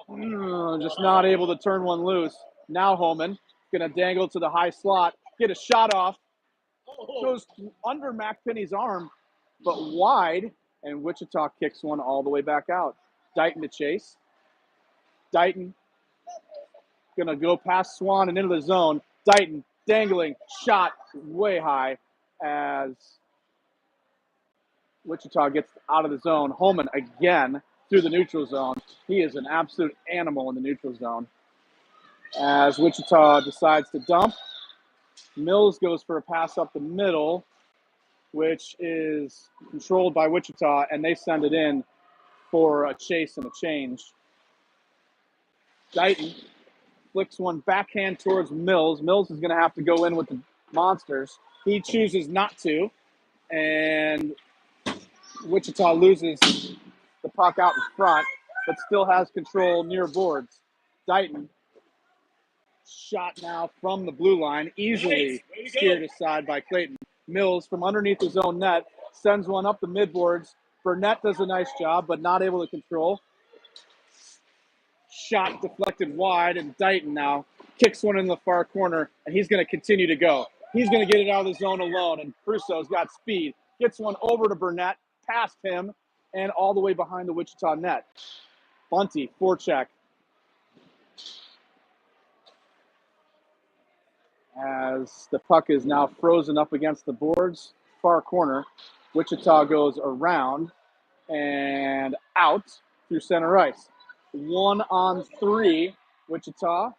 Just not able to turn one loose. Now Holman going to dangle to the high slot, get a shot off. Goes under McPinney's arm, but wide. And Wichita kicks one all the way back out. Dighton to chase. Dighton going to go past Swan and into the zone. Dighton dangling, shot way high as Wichita gets out of the zone. Holman again through the neutral zone. He is an absolute animal in the neutral zone. As Wichita decides to dump, Mills goes for a pass up the middle, which is controlled by Wichita, and they send it in for a chase and a change. Dighton flicks one backhand towards Mills. Mills is going to have to go in with the Monsters. He chooses not to, and Wichita loses the puck out in front, but still has control near boards. Dighton, shot now from the blue line, easily steered aside by Clayton. Mills from underneath his own net sends one up the midboards. Burnett does a nice job, but not able to control. Shot deflected wide, and Dighton now kicks one in the far corner, and he's going to continue to go. He's going to get it out of the zone alone, and Crusoe's got speed. Gets one over to Burnett, past him, and all the way behind the Wichita net. Bunty, forecheck. As the puck is now frozen up against the boards, far corner. Wichita goes around and out through center ice. 1-on-3, Wichita.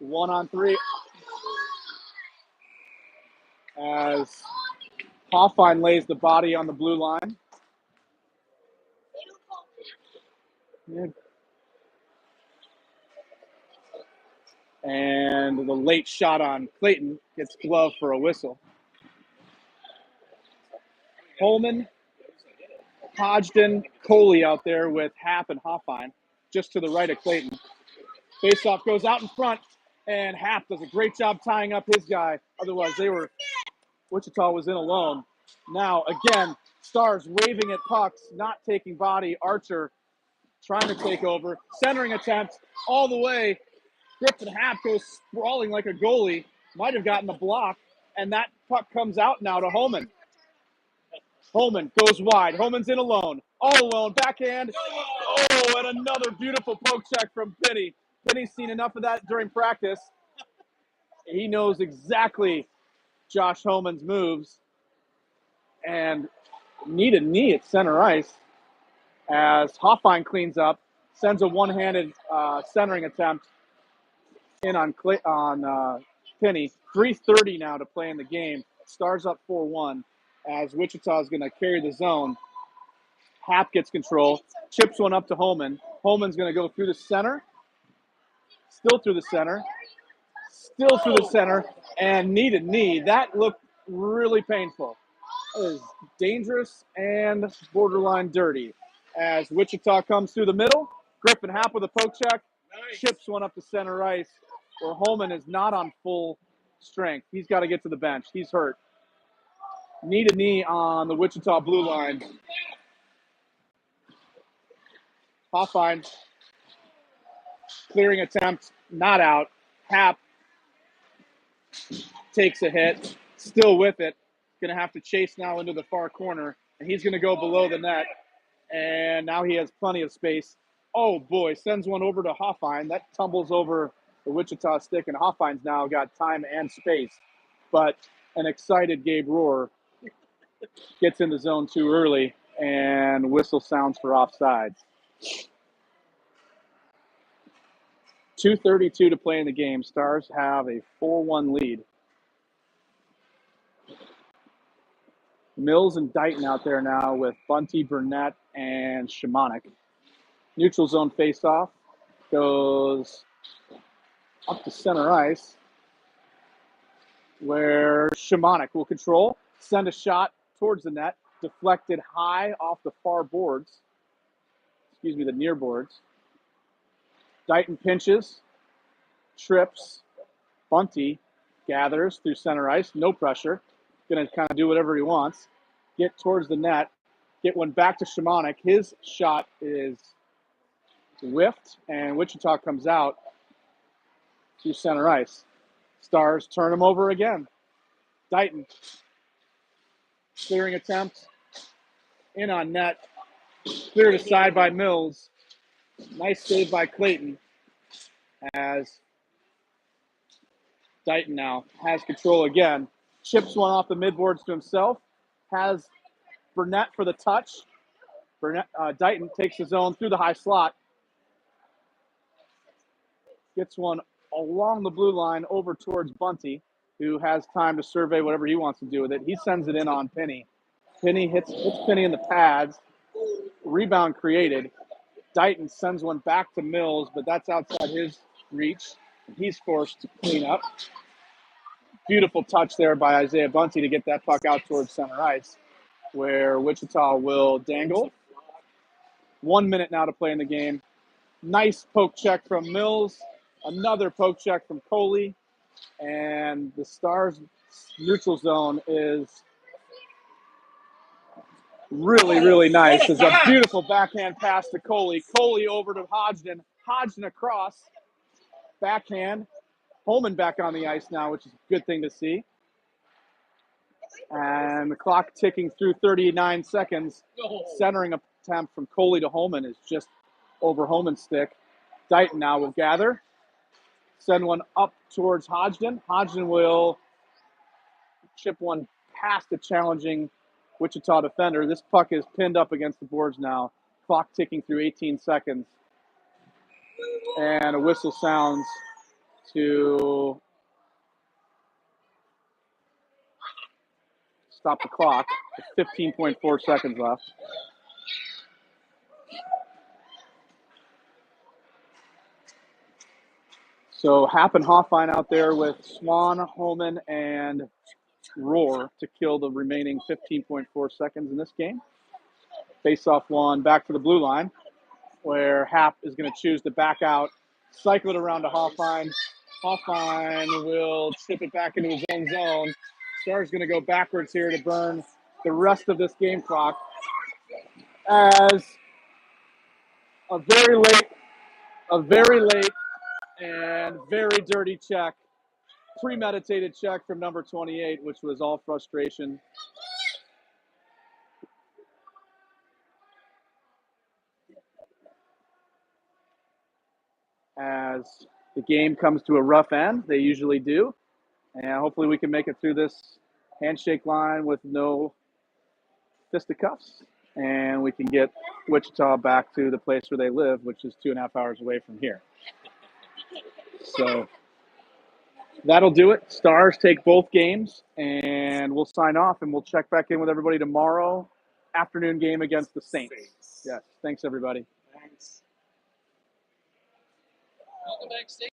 1-on-3. As Hoffine lays the body on the blue line. And the late shot on Clayton gets gloved for a whistle. Holman, Hodgson, Coley out there with Hap and Hoffine, just to the right of Clayton. Faceoff goes out in front, and Hap does a great job tying up his guy. Otherwise, Wichita was in alone. Now, again, Stars waving at pucks, not taking body. Archer trying to take over. Centering attempt all the way. Griffin Hap goes sprawling like a goalie. Might have gotten the block, and that puck comes out now to Holman. Holman goes wide. Holman's in alone. All alone. Backhand. Oh, and another beautiful poke check from Penny. Penny's seen enough of that during practice. He knows exactly Josh Homan's moves. And knee to knee at center ice as Hoffine cleans up, sends a one-handed centering attempt in on Penny. 3:30 now to play in the game. Stars up 4-1 as Wichita is going to carry the zone. Hap gets control, chips one up to Holman. Holman's going to go through the center, still through the center, still through the center, and knee to knee. That looked really painful. It is dangerous and borderline dirty. As Wichita comes through the middle, Griffin Hap with a poke check, chips one up to center ice, where Holman is not on full strength. He's got to get to the bench. He's hurt. Knee to knee on the Wichita blue line. Hoffine, clearing attempt, not out. Hap takes a hit, still with it. Going to have to chase now into the far corner, and he's going to go below the net. And now he has plenty of space. Oh, boy, sends one over to Hoffine. That tumbles over the Wichita stick, and Hoffine's now got time and space. But an excited Gabe Rohr gets in the zone too early, and whistle sounds for offsides. 2:32 to play in the game. Stars have a 4-1 lead. Mills and Dighton out there now with Bunty, Burnett, and Shimonik. Neutral zone face-off goes up to center ice, where Shimonik will control, send a shot towards the net, deflected high off the far boards, the near boards. Dighton pinches, trips, Bunty gathers through center ice, no pressure, going to kind of do whatever he wants, get towards the net, get one back to Shimonik. His shot is whiffed, and Wichita comes out to center ice. Stars turn him over again. Dighton, clearing attempt, in on net, cleared aside by Mills. Nice save by Clayton as Dighton now has control again. Chips one off the midboards to himself, has Burnett for the touch. Dighton takes his own through the high slot, gets one along the blue line over towards Bunty, who has time to survey whatever he wants to do with it. He sends it in on Penny. Penny hits Penny in the pads. Rebound created. Dighton sends one back to Mills, but that's outside his reach. He's forced to clean up. Beautiful touch there by Isaiah Bunty to get that puck out towards center ice, where Wichita will dangle. 1 minute now to play in the game. Nice poke check from Mills. Another poke check from Coley. And the Stars' neutral zone is really, really nice. It's a beautiful backhand pass to Coley. Coley over to Hodgson. Hodgson across. Backhand. Holman back on the ice now, which is a good thing to see. And the clock ticking through 39 seconds. Centering attempt from Coley to Holman is just over Holman's stick. Dighton now will gather. Send one up towards Hodgson. Hodgson will chip one past the challenging Wichita defender. This puck is pinned up against the boards now. Clock ticking through 18 seconds. And a whistle sounds to stop the clock. 15.4 seconds left. So Hap and Hoffine out there with Swan, Holman, and Rohr to kill the remaining 15.4 seconds in this game. Face-off one back to the blue line, where Hap is going to choose to back out, cycle it around to Hoffine. Hoffine will chip it back into his own zone. Star's going to go backwards here to burn the rest of this game clock as a very late and very dirty check, premeditated check from number 28, which was all frustration. as the game comes to a rough end. They usually do. And hopefully we can make it through this handshake line with no fisticuffs. And we can get Wichita back to the place where they live, which is 2.5 hours away from here. So that'll do it. Stars take both games, and we'll sign off, and we'll check back in with everybody tomorrow. Afternoon game against the Saints. Yes. Thanks, everybody. Thanks. Welcome back, State.